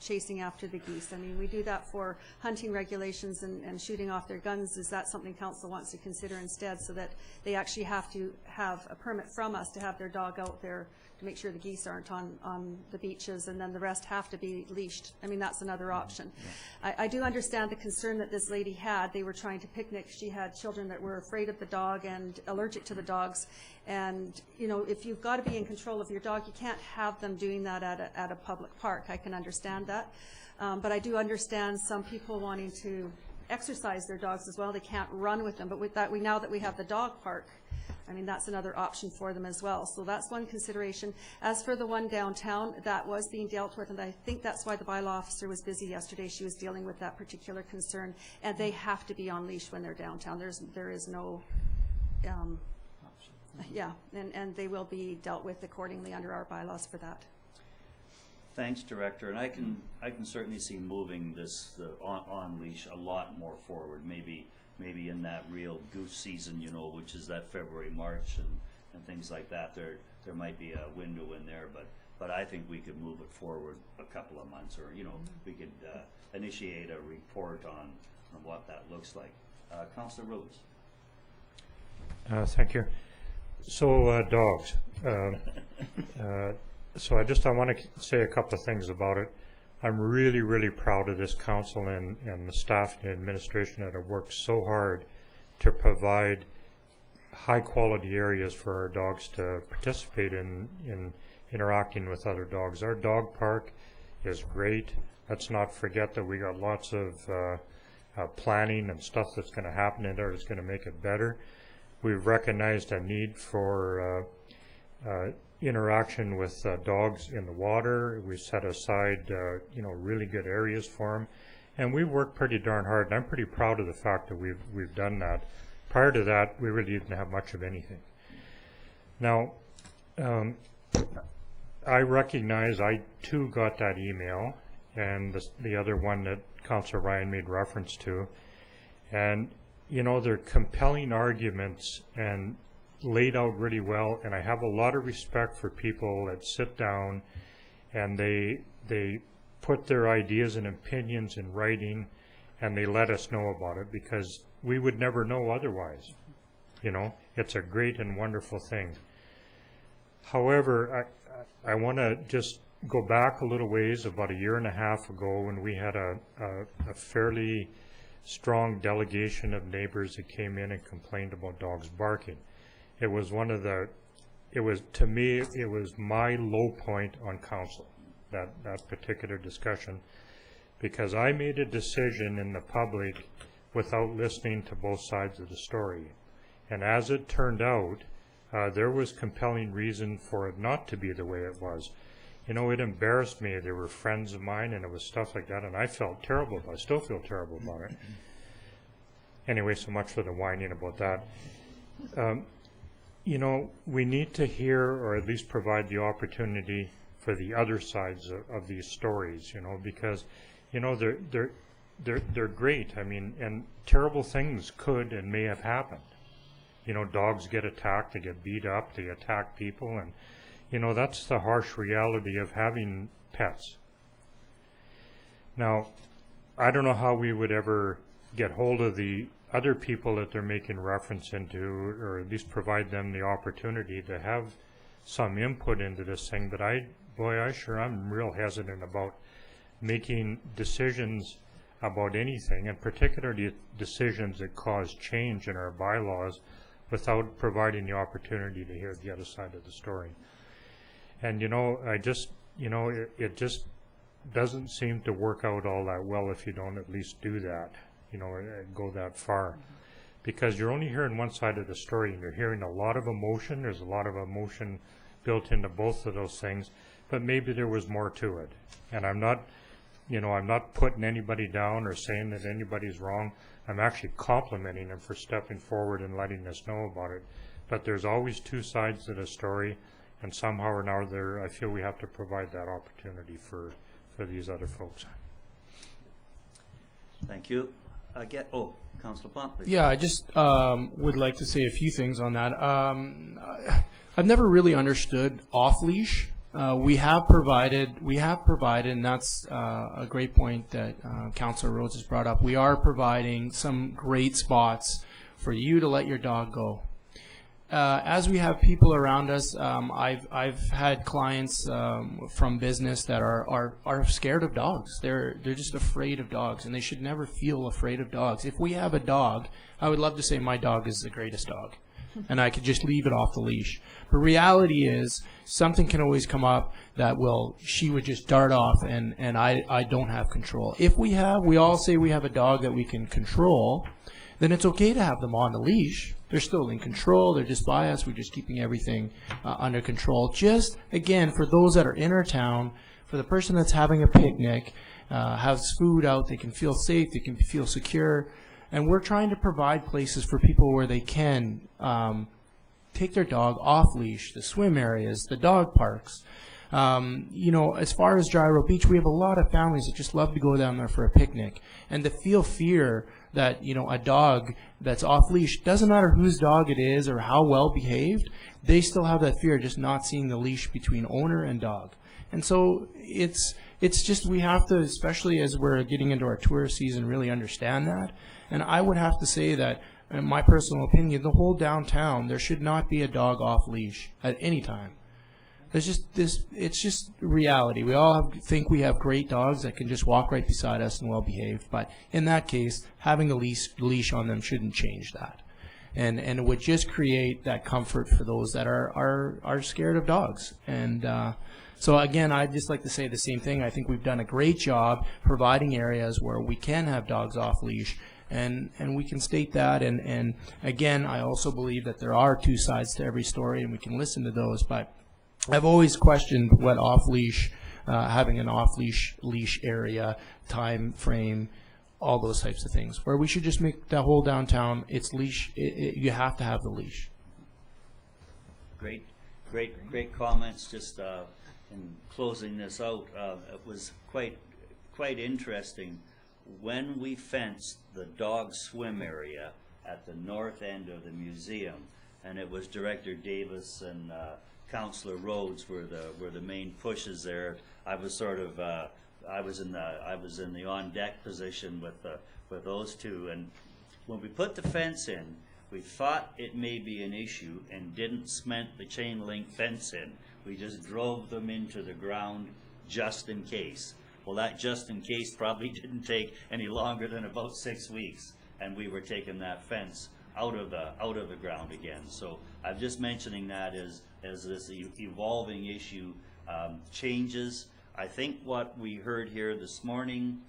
chasing after the geese. I mean, we do that for hunting regulations and shooting off their guns. Is that something council wants to consider instead, so that they actually have to have a permit from us to have their dog out there to make sure the geese aren't on the beaches, and then the rest have to be leashed? I mean, that's another option. I do understand the concern that this lady had. They were trying to picnic. She had children that were afraid of the dog and allergic to the dogs. And, you know, if you've got to be in control of your dog, you can't have them doing that at a public park. I can understand that. But I do understand some people wanting to exercise their dogs as well. They can't run with them. But with that, now that we have the dog park, I mean, that's another option for them as well. So that's one consideration. As for the one downtown, that was being dealt with, and I think that's why the bylaw officer was busy yesterday. She was dealing with that particular concern, and they have to be on leash when they're downtown. There is no, yeah, and they will be dealt with accordingly under our bylaws for that. Thanks, Director. And I can certainly see moving this on leash a lot more forward. Maybe in that real goose season, you know, which is that February, March, and things like that. There might be a window in there, but I think we could move it forward a couple of months, or, you know, we could initiate a report on what that looks like. Councillor Rhodes. Thank you. So dogs. So I want to say a couple of things about it. I'm really, really proud of this council and the staff and administration that have worked so hard to provide high-quality areas for our dogs to participate in interacting with other dogs. Our dog park is great. Let's not forget that we got lots of planning and stuff that's going to happen in there that's going to make it better. We've recognized a need for interaction with dogs in the water. We set aside, you know, really good areas for them, and we work pretty darn hard. And I'm pretty proud of the fact that we've done that. Prior to that, we really didn't have much of anything. Now, I recognize I too got that email, and the other one that Councillor Ryan made reference to, and you know, they're compelling arguments and laid out really well, and I have a lot of respect for people that sit down and they put their ideas and opinions in writing, and they let us know about it, because we would never know otherwise. You know, it's a great and wonderful thing. However, I want to just go back a little ways, about a year and a half ago, when we had a fairly strong delegation of neighbors that came in and complained about dogs barking. It was to me, it was my low point on council, that particular discussion, because I made a decision in the public without listening to both sides of the story. And as it turned out, there was compelling reason for it not to be the way it was. You know, it embarrassed me. There were friends of mine, and it was stuff like that, and I felt terrible about it. I still feel terrible about it. Anyway, so much for the whining about that. You know, we need to hear, or at least provide the opportunity for the other sides of these stories, you know, because, you know, they're great. I mean, and terrible things could and may have happened. You know, dogs get attacked, they get beat up, they attack people, and, you know, that's the harsh reality of having pets. Now, I don't know how we would ever get hold of the other people that they're making reference into, or at least provide them the opportunity to have some input into this thing, but I'm real hesitant about making decisions about anything, and particularly decisions that cause change in our bylaws without providing the opportunity to hear the other side of the story. And, you know, it just doesn't seem to work out all that well if you don't at least do that, you know, go that far. Because you're only hearing one side of the story, and you're hearing a lot of emotion. There's a lot of emotion built into both of those things, but maybe there was more to it. And I'm not putting anybody down or saying that anybody's wrong. I'm actually complimenting them for stepping forward and letting us know about it. But there's always two sides to the story, and somehow or another, I feel we have to provide that opportunity for these other folks. Thank you. Councillor Plante, please. Yeah, I just would like to say a few things on that. I've never really understood off-leash. We have provided, and that's a great point that Councillor Rhodes has brought up. We are providing some great spots for you to let your dog go. As we have people around us, I've had clients from business that are scared of dogs. They're just afraid of dogs, and they should never feel afraid of dogs. If we have a dog, I would love to say my dog is the greatest dog, and I could just leave it off the leash. But reality is, something can always come up that she would just dart off, and I don't have control. If we all say we have a dog that we can control, then it's okay to have them on the leash. They're still in control. They're just by us. We're just keeping everything under control. Just, again, for those that are in our town, for the person that's having a picnic, has food out, they can feel safe, they can feel secure. And we're trying to provide places for people where they can take their dog off leash, the swim areas, the dog parks. You know, as far as Gyro Beach, we have a lot of families that just love to go down there for a picnic. And to feel fear that, you know, a dog that's off leash, doesn't matter whose dog it is or how well behaved, they still have that fear, just not seeing the leash between owner and dog. And so it's just, we have to, especially as we're getting into our tourist season, really understand that. And I would have to say that, in my personal opinion, the whole downtown, there should not be a dog off leash at any time. There's just this, it's just reality. We all think we have great dogs that can just walk right beside us and well behaved, but in that case, having a leash on them shouldn't change that. And it would just create that comfort for those that are scared of dogs. And so again, I'd just like to say the same thing. I think we've done a great job providing areas where we can have dogs off leash, and we can state that. And again, I also believe that there are two sides to every story, and we can listen to those, but I've always questioned what off-leash, having an off-leash area, time frame, all those types of things, where we should just make that whole downtown, it's leash, you have to have the leash. Great comments. Just in closing this out, it was quite interesting. When we fenced the dog swim area at the north end of the museum, and it was Director Davis and Councillor Rhodes were the main pushes there. I was sort of I was in the on deck position with those two, and when we put the fence in, we thought it may be an issue and didn't cement the chain link fence in. We just drove them into the ground just in case. Well, that just in case probably didn't take any longer than about 6 weeks, and we were taking that fence out of the ground again. So I'm just mentioning that as this evolving issue changes. I think what we heard here this morning,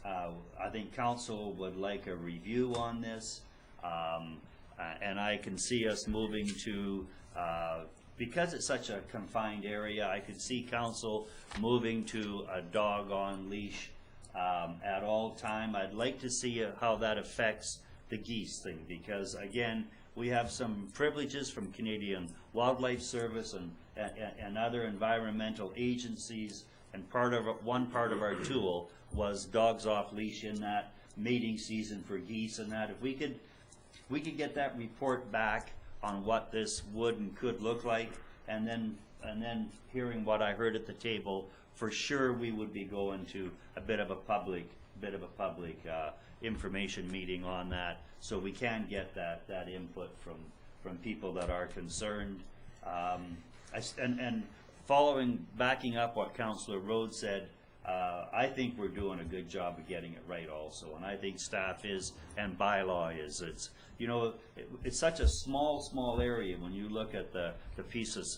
I think council would like a review on this, and I can see us moving to, because it's such a confined area, I could see council moving to a dog on leash at all time. I'd like to see how that affects the geese thing, because again, we have some privileges from Canadian Wildlife Service and other environmental agencies, and one part of our tool was dogs off leash in that mating season for geese, and that if we could get that report back on what this would and could look like, and then hearing what I heard at the table, for sure we would be going to a bit of a public information meeting on that, so we can get that input from people that are concerned. And backing up what Councillor Rhodes said, I think we're doing a good job of getting it right also, and I think staff is, and bylaw is. It's, you know, it's such a small area when you look at the piece of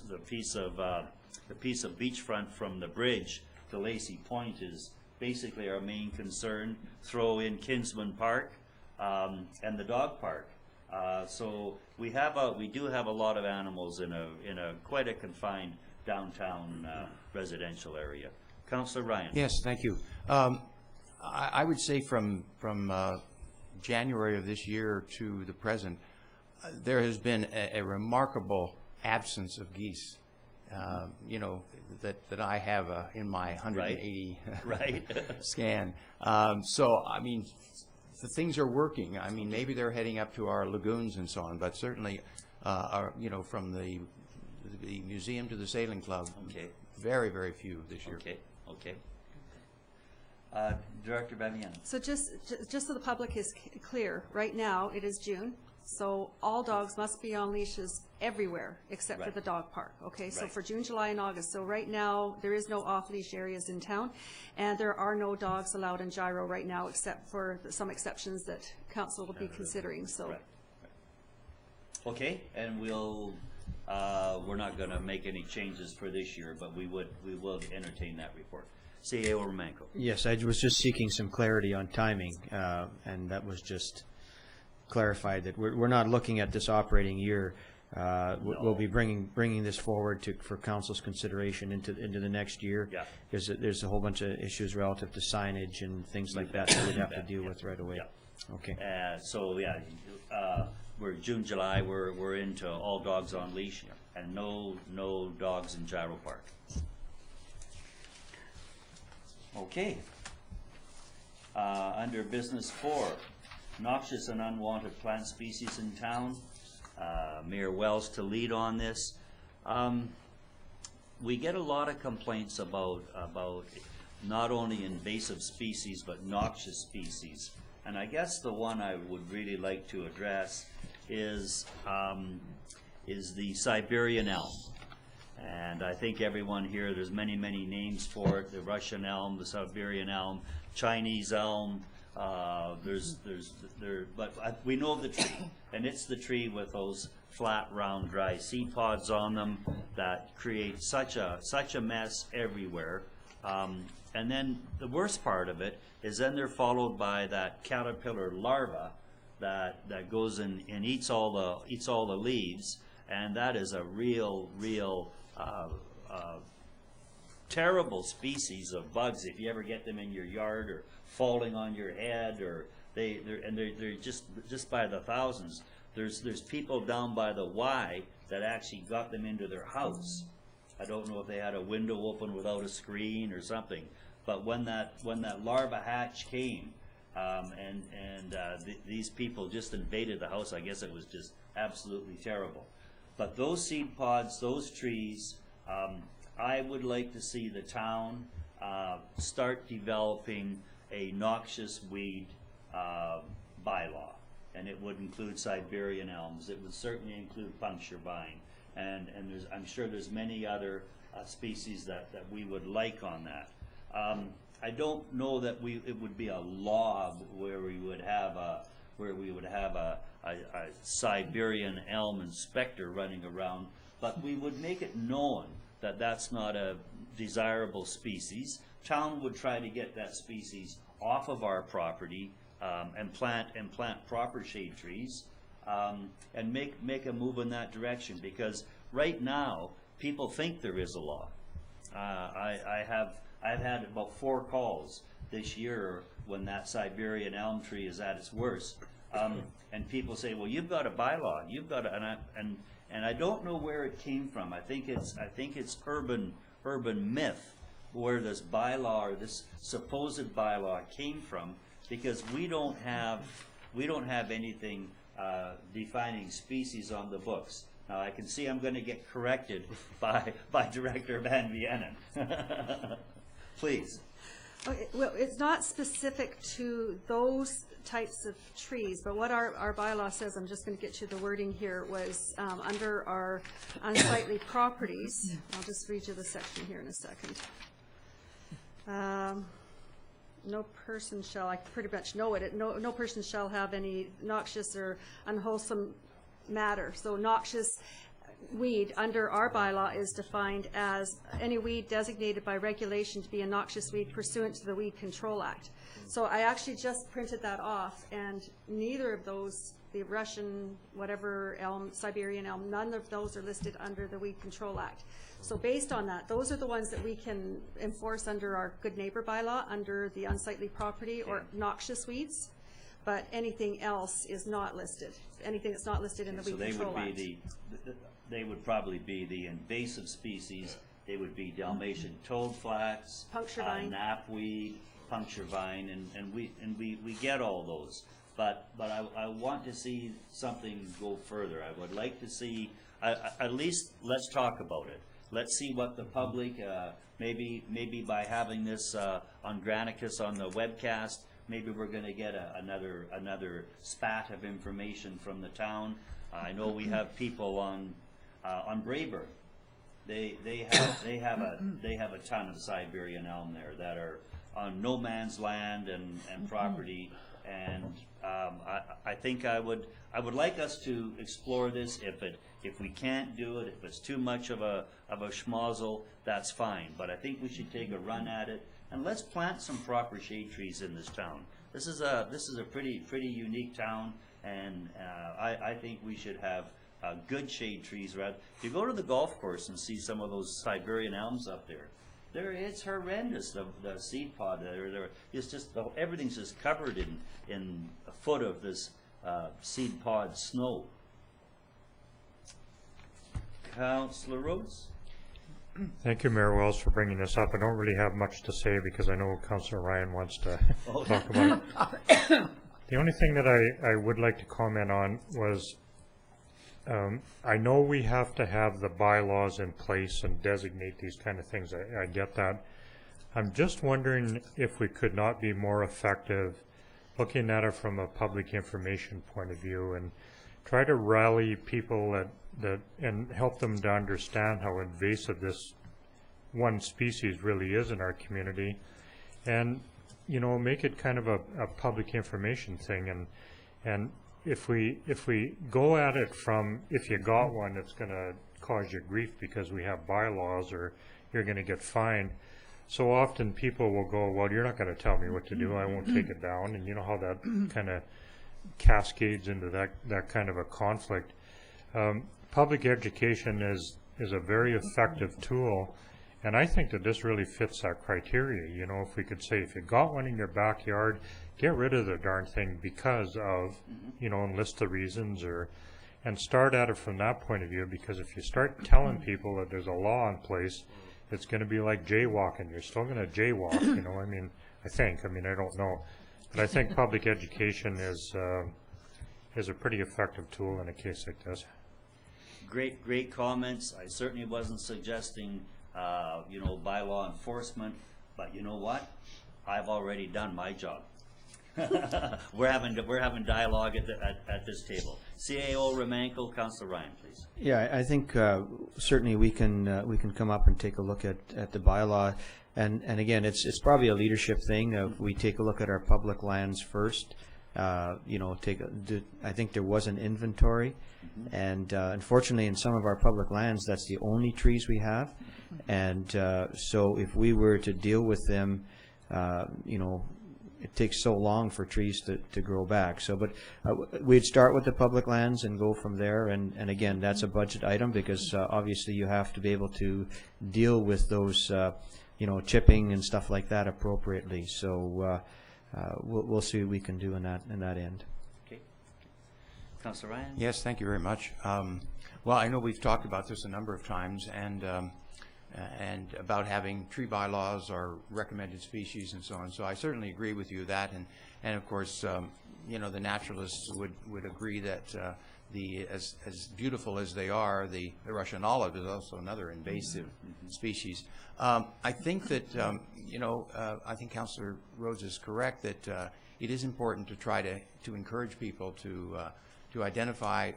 beachfront from the bridge to Lacey Point is basically our main concern. Throw in Kinsman Park and the dog park. So we do have a lot of animals in a quite a confined downtown residential area. Councillor Ryan. Yes, thank you. I would say from January of this year to the present, there has been a remarkable absence of geese. You know, that I have in my 180 right. scan. So, I mean, the things are working. I mean, maybe they're heading up to our lagoons and so on, but certainly, you know, from the museum to the sailing club, okay, very, very few this year. Okay, okay. Director Babiana. So just so the public is clear, right now it is June, so all dogs must be on leashes everywhere except for the dog park, okay? So for June, July, and August. So right now, there is no off-leash areas in town, and there are no dogs allowed in Gyro right now except for some exceptions that council will be considering, so. Right. Okay, and we'll, we're not gonna make any changes for this year, but we will entertain that report. CAO Romanco. Yes, I was just seeking some clarity on timing, and that was just clarified that we're not looking at this operating year. We'll be bringing this forward for council's consideration into the next year. Yeah. Because there's a whole bunch of issues relative to signage and things like that we'd have to deal with right away. Yeah. Okay. So yeah, we're June, July. We're into all dogs on leash, and no dogs in Gyro Park. Okay. Under business 4, noxious and unwanted plant species in town. Mayor Wells to lead on this. We get a lot of complaints about not only invasive species but noxious species, and I guess the one I would really like to address is the Siberian elm. And I think everyone here, there's many names for it: the Russian elm, the Siberian elm, Chinese elm. But we know the tree, and it's the tree with those flat, round, dry seed pods on them that create such a mess everywhere. And then the worst part of it is then they're followed by that caterpillar larva that goes and eats all the leaves, and that is a real terrible species of bugs. If you ever get them in your yard or falling on your head, or they're just by the thousands. There's people down by the Y that actually got them into their house. I don't know if they had a window open without a screen or something, but when that larva hatch came, these people just invaded the house. I guess it was just absolutely terrible. But those seed pods, those trees, I would like to see the town start developing a noxious weed bylaw, and it would include Siberian elms. It would certainly include puncture vine, and I'm sure there's many other species that we would like on that. I don't know that it would be a law where we would have a Siberian elm inspector running around, but we would make it known that that's not a desirable species. Town would try to get that species off of our property and plant proper shade trees and make a move in that direction, because right now people think there is a law. I've had about 4 calls this year when that Siberian elm tree is at its worst, and people say, well, you've got a bylaw, you've got a, and I don't know where it came from. I think it's urban myth where this bylaw or this supposed bylaw came from, because we don't have anything defining species on the books. Now I can see I'm going to get corrected by Director Van Vienen. Please. Okay, well, it's not specific to those types of trees, but what our bylaw says, I'm just going to get you the wording here, was under our unsightly properties. I'll just read you the section here in a second. No person shall, I pretty much know it, no person shall have any noxious or unwholesome matter. So noxious weed under our bylaw is defined as any weed designated by regulation to be a noxious weed pursuant to the Weed Control Act. So I actually just printed that off, and neither of those, the Russian whatever elm, Siberian elm, none of those are listed under the Weed Control Act. So based on that, those are the ones that we can enforce under our Good Neighbor bylaw, under the unsightly property or noxious weeds, but anything else is not listed. Anything that's not listed in the Weed Control Act. They would probably be the invasive species. They would be Dalmatian toadflax, Puncture vine. knapweed, puncture vine, and we get all those. But I want to see something go further. I would like to see, at least let's talk about it. Let's see what the public, maybe by having this on Granicus on the webcast, maybe we're going to get another spat of information from the town. I know we have people on Brayburn. They have a ton of Siberian elm there that are on no man's land and property, and I think I would like us to explore this. If we can't do it, if it's too much of a schmozzle, that's fine. But I think we should take a run at it, and let's plant some proper shade trees in this town. This is a pretty unique town, and I think we should have good shade trees. If you go to the golf course and see some of those Siberian elms up there, it's horrendous. The seed pod there, it's just everything's just covered in a foot of this seed pod snow. Councillor Rhodes. Thank you, Mayor Wells, for bringing this up. I don't really have much to say because I know Councillor Ryan wants to talk about it. The only thing that I would like to comment on was I know we have to have the bylaws in place and designate these kind of things. I get that. I'm just wondering if we could not be more effective looking at it from a public information point of view and try to rally people that and help them to understand how invasive this one species really is in our community, and make it kind of a public information thing. And if we go at it from, if you got one, it's going to cause you grief because we have bylaws or you're going to get fined. So often people will go, well, you're not going to tell me what to do, I won't take it down. And you know how that kind of cascades into that kind of a conflict. Public education is a very effective tool, and I think that this really fits that criteria. If we could say, if you got one in your backyard, get rid of the darn thing because of, and list the reasons, and start at it from that point of view, because if you start telling people that there's a law in place, it's going to be like jaywalking. You're still going to jaywalk, I don't know. But I think public education is a pretty effective tool in a case like this. Great comments. I certainly wasn't suggesting, bylaw enforcement, but you know what? I've already done my job. We're having dialogue at this table. CAO Romanco, Councillor Ryan, please. Yeah, I think certainly we can come up and take a look at the bylaw, and again, it's probably a leadership thing. We take a look at our public lands first. I think there was an inventory, and unfortunately in some of our public lands that's the only trees we have, and so if we were to deal with them, it takes so long for trees to grow back. So, but we'd start with the public lands and go from there, and again, that's a budget item because obviously you have to be able to deal with those chipping and stuff like that appropriately. So we'll see what we can do in that end. Okay. Councillor Ryan? Yes, thank you very much. Well, I know we've talked about this a number of times, and about having tree bylaws or recommended species and so on. So I certainly agree with you that, and of course, the naturalists would agree that as beautiful as they are, the Russian olive is also another invasive species. I think that I think Councillor Rhodes is correct that it is important to try to encourage people to to identify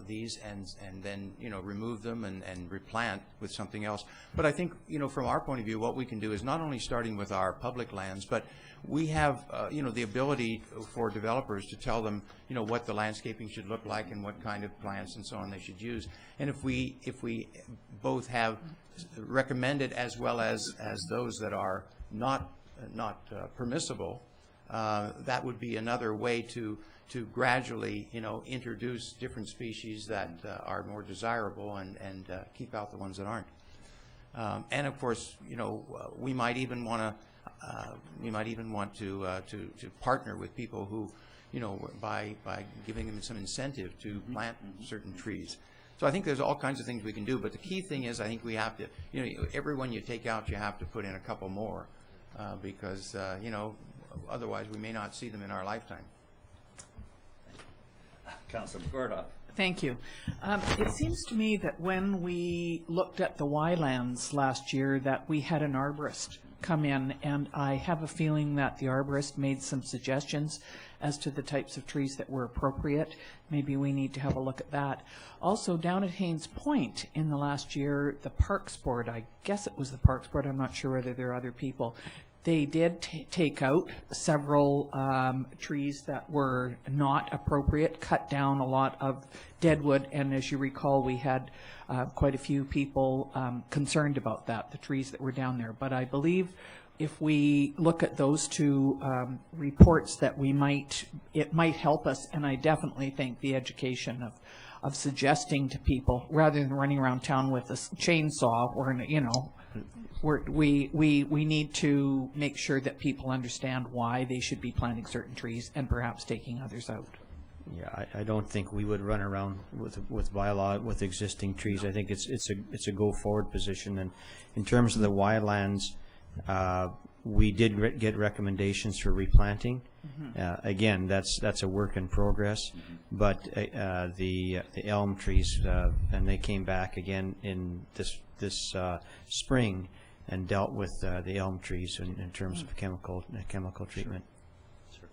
these and then, remove them and replant with something else. But I think, from our point of view, what we can do is not only starting with our public lands, but we have, the ability for developers to tell them, what the landscaping should look like and what kind of plants and so on they should use. And if we both have recommended as well as those that are not permissible, that would be another way to gradually, introduce different species that are more desirable and keep out the ones that aren't. And of course, we might even want to partner with people who, by giving them some incentive to plant certain trees. So I think there's all kinds of things we can do, but the key thing is I think we have to, every one you take out, you have to put in a couple more, because, otherwise we may not see them in our lifetime. Councilor McCordock. Thank you. It seems to me that when we looked at the Y-lands last year that we had an arborist come in, and I have a feeling that the arborist made some suggestions as to the types of trees that were appropriate. Maybe we need to have a look at that. Also, down at Haynes Point in the last year, the Parks Board, I guess it was the Parks Board, I'm not sure whether there are other people, they did take out several trees that were not appropriate, cut down a lot of deadwood, and as you recall, we had quite a few people concerned about that, the trees that were down there. But I believe if we look at those two reports that it might help us, and I definitely think the education of suggesting to people, rather than running around town with a chainsaw or, we need to make sure that people understand why they should be planting certain trees and perhaps taking others out. Yeah, I don't think we would run around with bylaw with existing trees. I think it's a go forward position. And in terms of the wildlands, we did get recommendations for replanting. Again, that's a work in progress. But the elm trees, and they came back again in this spring and dealt with the elm trees in terms of chemical treatment. Sure.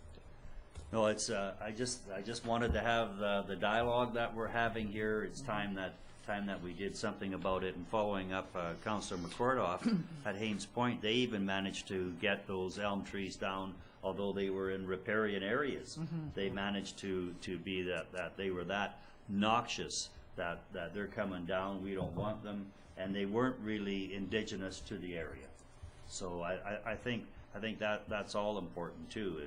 No, it's I just wanted to have the dialogue that we're having here. It's time that we did something about it. And following up Councillor McCordock at Haynes Point, they even managed to get those elm trees down, although they were in riparian areas. They managed to be that they were that noxious that they're coming down. We don't want them. And they weren't really indigenous to the area. So I think that's all important too,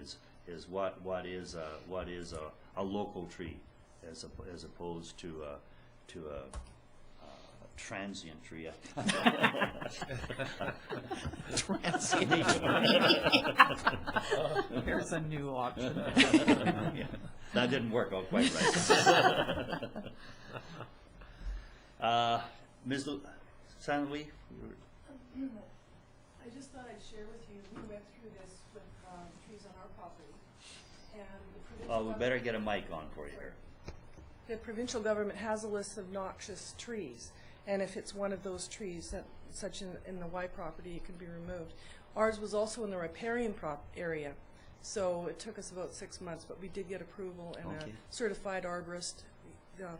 is what is a local tree as opposed to a transient tree. Transient. Here's a new option. That didn't work out quite right. Ms. Louis? I just thought I'd share with you, we went through this with trees on our property, and the provincial We better get a mic on for you here. The provincial government has a list of noxious trees, and if it's one of those trees, such in the Y property, it can be removed. Ours was also in the riparian area, so it took us about 6 months, but we did get approval, and a certified arborist,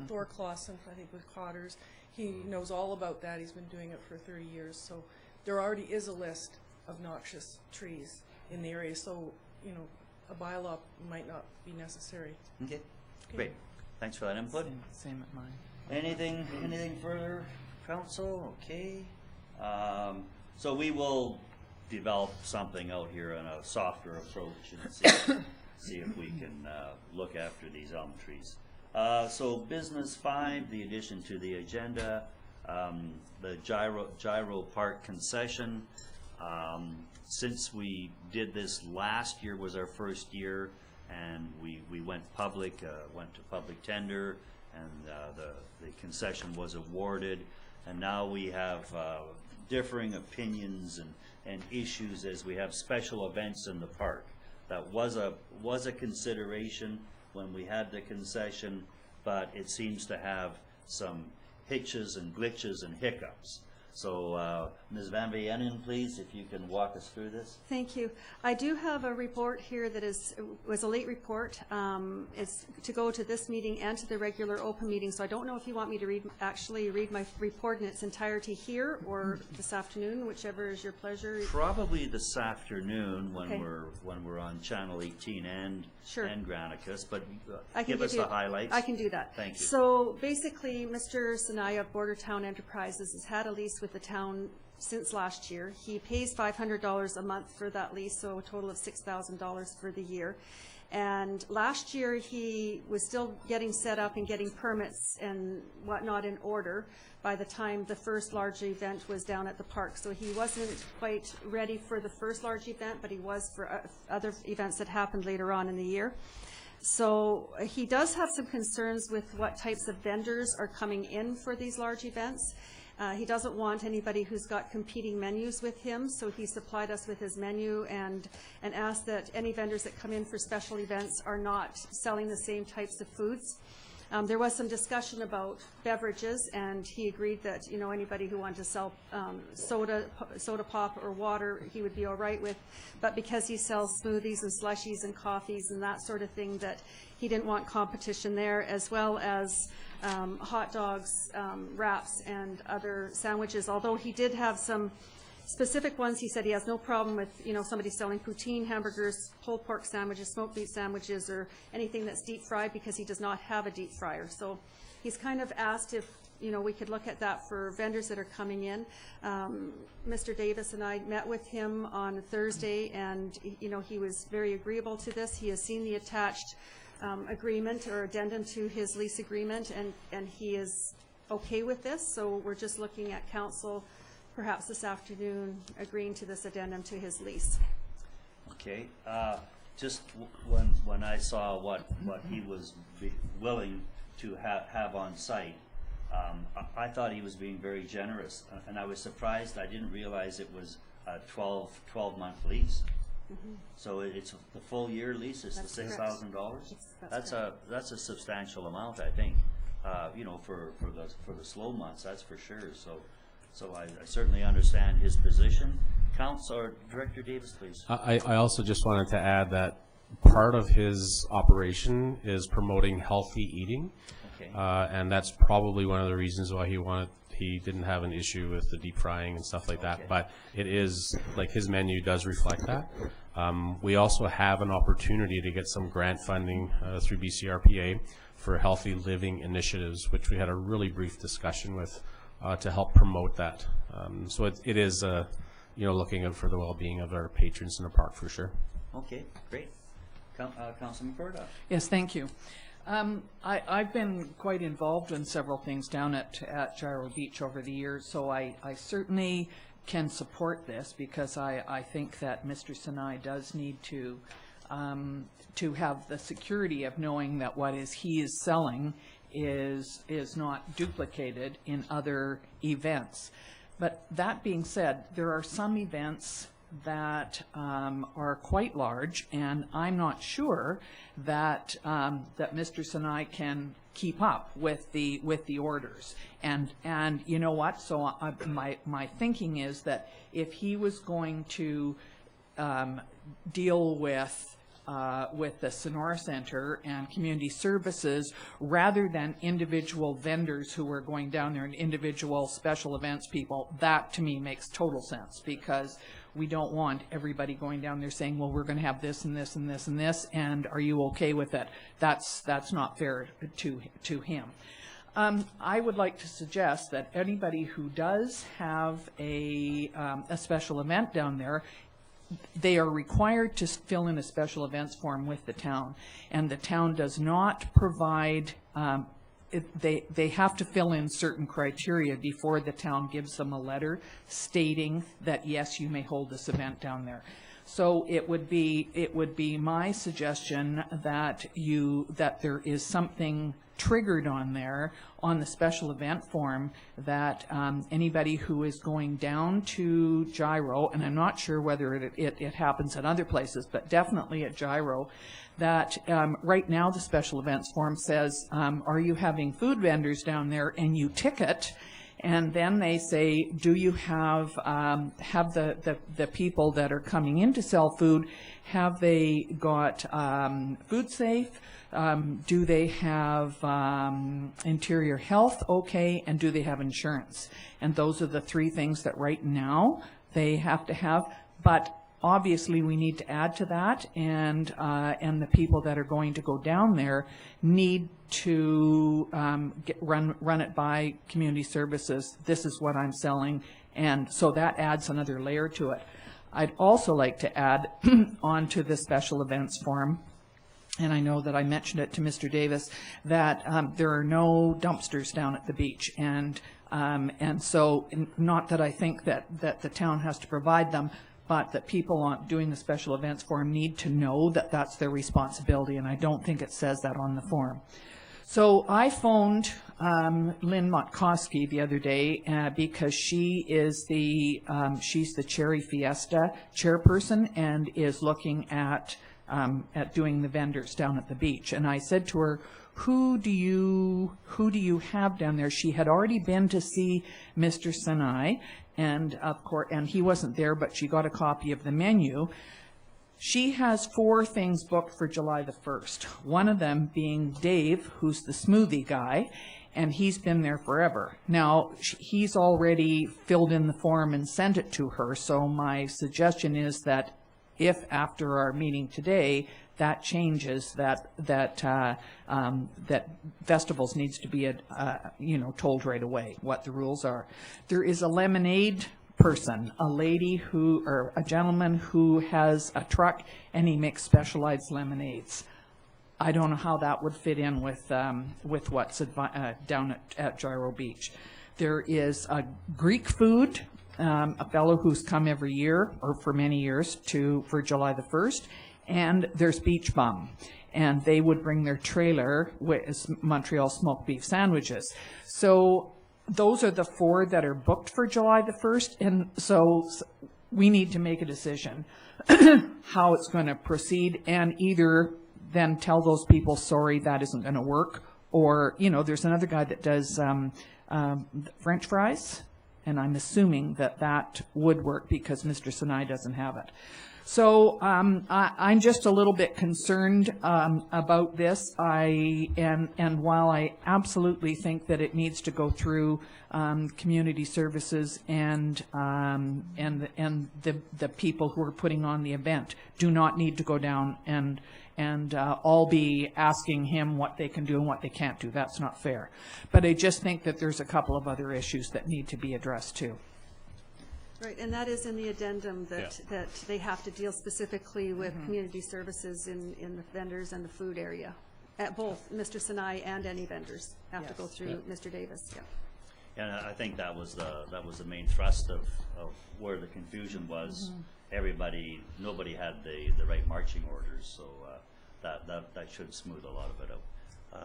Thor Clausen, I think with Cotters, he knows all about that. He's been doing it for 30 years. So there already is a list of noxious trees in the area. So, a bylaw might not be necessary. Okay, great. Thanks for that input. Same at mine. Anything further, Council? Okay. So we will develop something out here on a softer approach and see if we can look after these elm trees. So business 5, the addition to the agenda, the Gyro Park concession. Since we did this last year was our first year, and we went to public tender, and the concession was awarded, and now we have differing opinions and issues as we have special events in the park. That was a consideration when we had the concession, but it seems to have some hitches and glitches and hiccups. So, Ms. Van Vienen, please, if you can walk us through this. Thank you. I do have a report here that was a late report. It's to go to this meeting and to the regular open meeting, so I don't know if you want me to actually read my report in its entirety here or this afternoon, whichever is your pleasure. Probably this afternoon when Okay. we're on Channel 18 and Sure. and Granicus, but I can give us you- the highlights. I can do that. Thank you. So basically, Mr. Sanaya of Border Town Enterprises has had a lease with the town since last year. He pays $500 a month for that lease, so a total of $6,000 for the year. And last year, he was still getting set up and getting permits and whatnot in order by the time the first large event was down at the park. So he wasn't quite ready for the first large event, but he was for other events that happened later on in the year. So he does have some concerns with what types of vendors are coming in for these large events. He doesn't want anybody who's got competing menus with him, so he supplied us with his menu and asked that any vendors that come in for special events are not selling the same types of foods. There was some discussion about beverages, and he agreed that, you know, anybody who wanted to sell soda pop or water, he would be all right with. But because he sells smoothies and slushies and coffees and that sort of thing, that he didn't want competition there, as well as hot dogs, wraps, and other sandwiches. Although he did have some specific ones, he said he has no problem with, you know, somebody selling poutine, hamburgers, pulled pork sandwiches, smoked meat sandwiches, or anything that's deep fried, because he does not have a deep fryer. So he's kind of asked if, you know, we could look at that for vendors that are coming in. Mr. Davis and I met with him on Thursday, and, you know, he was very agreeable to this. He has seen the attached agreement or addendum to his lease agreement, and he is okay with this. So we're just looking at council perhaps this afternoon agreeing to this addendum to his lease. Okay, just when I saw what he was willing to have on site, I thought he was being very generous, and I was surprised. I didn't realize it was a 12-month lease. Mm-hmm. So it's the full year lease. It's That's the correct. $6,000. That's That's a substantial amount, I think. You know, for the slow months, that's for sure. So I certainly understand his position. Councilor Director Davis, please. I also just wanted to add that part of his operation is promoting healthy eating. Okay. And that's probably one of the reasons why he didn't have an issue with the deep frying and stuff like that. Okay. But it is, like, his menu does reflect that. We also have an opportunity to get some grant funding through BCRPA for healthy living initiatives, which we had a really brief discussion with to help promote that. So it is, you know, looking out for the well-being of our patrons in the park for sure. Okay, great. Councilman Corda. Yes, thank you. I've been quite involved in several things down at Gyro Beach over the years, so I certainly can support this, because I think that Mr. Sinai does need to have the security of knowing that what he is selling is not duplicated in other events. But that being said, there are some events that are quite large, and I'm not sure that that Mr. Sinai can keep up with the orders. And you know what? So my thinking is that if he was going to deal with the Sonora Center and community services, rather than individual vendors who are going down there and individual special events people, that to me makes total sense, because we don't want everybody going down there saying, well, we're going to have this and this and this and this, and are you okay with it? That's not fair to him. I would like to suggest that anybody who does have a special event down there, they are required to fill in a special events form with the town, and the town does not provide, they have to fill in certain criteria before the town gives them a letter stating that, yes, you may hold this event down there. So it would be my suggestion that there is something triggered on there on the special event form that anybody who is going down to Gyro, and I'm not sure whether it happens at other places, but definitely at Gyro, that right now the special events form says, are you having food vendors down there, and you tick it, And then they say, do you have the people that are coming in to sell food, have they got food safe? Do they have interior health okay? And do they have insurance? And those are the three things that right now they have to have. But obviously we need to add to that, and the people that are going to go down there need to run it by community services. This is what I'm selling, and so that adds another layer to it. I'd also like to add onto the special events form, and I know that I mentioned it to Mr. Davis, that there are no dumpsters down at the beach, and so not that I think that the town has to provide them, but that people doing the special events form need to know that that's their responsibility, and I don't think it says that on the form. So I phoned Lynn Motkowski the other day because she is she's the Cherry Fiesta chairperson and is looking at doing the vendors down at the beach. And I said to her, who do you have down there? She had already been to see Mr. Sinai, and of course, and he wasn't there, but she got a copy of the menu. She has 4 things booked for July the 1st. One of them being Dave, who's the smoothie guy, and he's been there forever. Now, he's already filled in the form and sent it to her, so my suggestion is that if after our meeting today that changes, that festivals needs to be told right away what the rules are. There is a lemonade person, a lady or a gentleman who has a truck and he makes specialized lemonades. I don't know how that would fit in with what's down at Gyro Beach. There is a Greek food, a fellow who's come every year or for many years for July the 1st, and there's Beach Bum, and they would bring their trailer with Montreal smoked beef sandwiches. So those are the 4 that are booked for July the 1st, and so we need to make a decision how it's going to proceed, and either then tell those people, sorry, that isn't going to work, or, there's another guy that does French fries, and I'm assuming that would work because Mr. Sinai doesn't have it. So I'm just a little bit concerned about this. And while I absolutely think that it needs to go through community services and the people who are putting on the event do not need to go down and all be asking him what they can do and what they can't do. That's not fair. But I just think that there's a couple of other issues that need to be addressed too. Right, and that is in the addendum that they have to deal specifically with community services in the vendors and the food area. At both Mr. Sinai and any vendors have to go through Mr. Davis. Yeah. And I think that was the main thrust of where the confusion was. Nobody had the right marching orders, so that should smooth a lot of it out.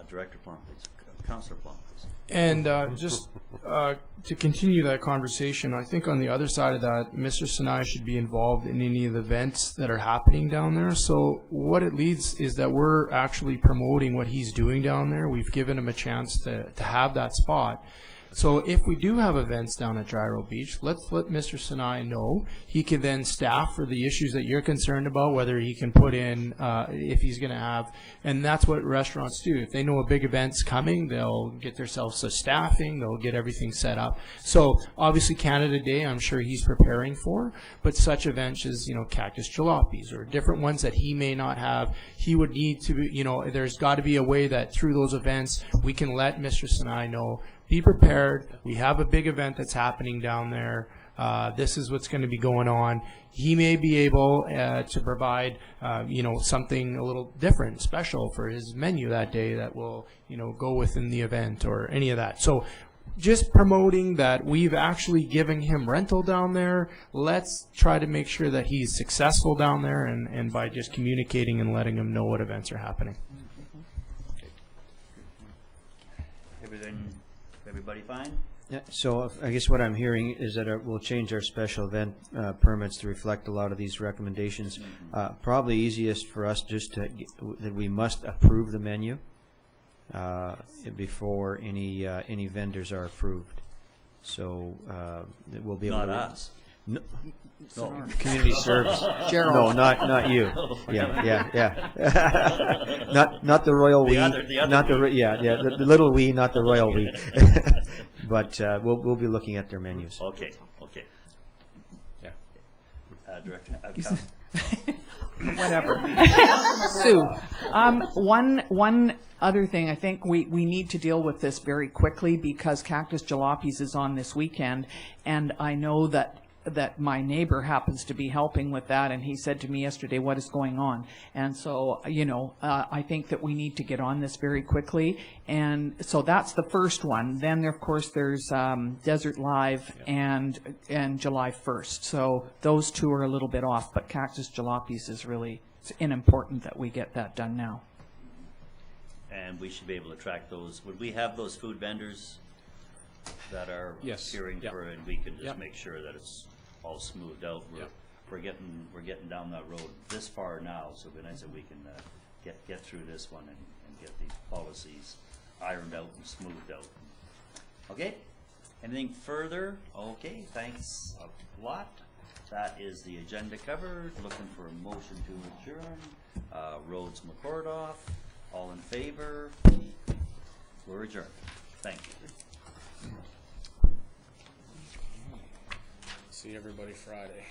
Director Plum, please. Councillor Plum, please. And just to continue that conversation, I think on the other side of that, Mr. Sinai should be involved in any of the events that are happening down there. So what it leads is that we're actually promoting what he's doing down there. We've given him a chance to have that spot. So if we do have events down at Gyro Beach, let's let Mr. Sinai know. He can then staff for the issues that you're concerned about, whether he can put in, if he's going to have, and that's what restaurants do. If they know a big event's coming, they'll get themselves a staffing, they'll get everything set up. So obviously Canada Day, I'm sure he's preparing for, but such events as, Cactus Jalopies or different ones that he may not have, he would need to be, there's got to be a way that through those events, we can let Mr. Sinai know, be prepared. We have a big event that's happening down there. This is what's going to be going on. He may be able to provide, something a little different, special for his menu that day that will, go within the event or any of that. So just promoting that we've actually given him rental down there. Let's try to make sure that he's successful down there and by just communicating and letting him know what events are happening. Everybody fine? Yeah, so I guess what I'm hearing is that we'll change our special event permits to reflect a lot of these recommendations. Probably easiest for us just that we must approve the menu before any vendors are approved. So we'll be able to... Not us. No, No. community service. Gerald. No, not you. Yeah. Not the royal we. The other Not the we. the little we, not the royal we. But we'll be looking at their menus. Okay. Yeah. Director, Whatever. Sue, one other thing, I think we need to deal with this very quickly because Cactus Jalopies is on this weekend, and I know that my neighbor happens to be helping with that, and he said to me yesterday, what is going on? And so, I think that we need to get on this very quickly, and so that's the first one. Then, of course, there's Desert Live and July 1st, so those two are a little bit off, but Cactus Jalopies is really important that we get that done now. and we should be able to track those. Would we have those food vendors that are Yes. appearing Yep. for, and we can just Yep. make sure that it's all smoothed out? Yep. We're getting down that road this far now, so it'd be nice if we can get through this one and get these policies ironed out and smoothed out. Okay? Anything further? Okay, thanks a lot. That is the agenda covered. Looking for a motion to adjourn. Rhodes McCordoff, all in favor? We're adjourned. Thank you. See everybody Friday.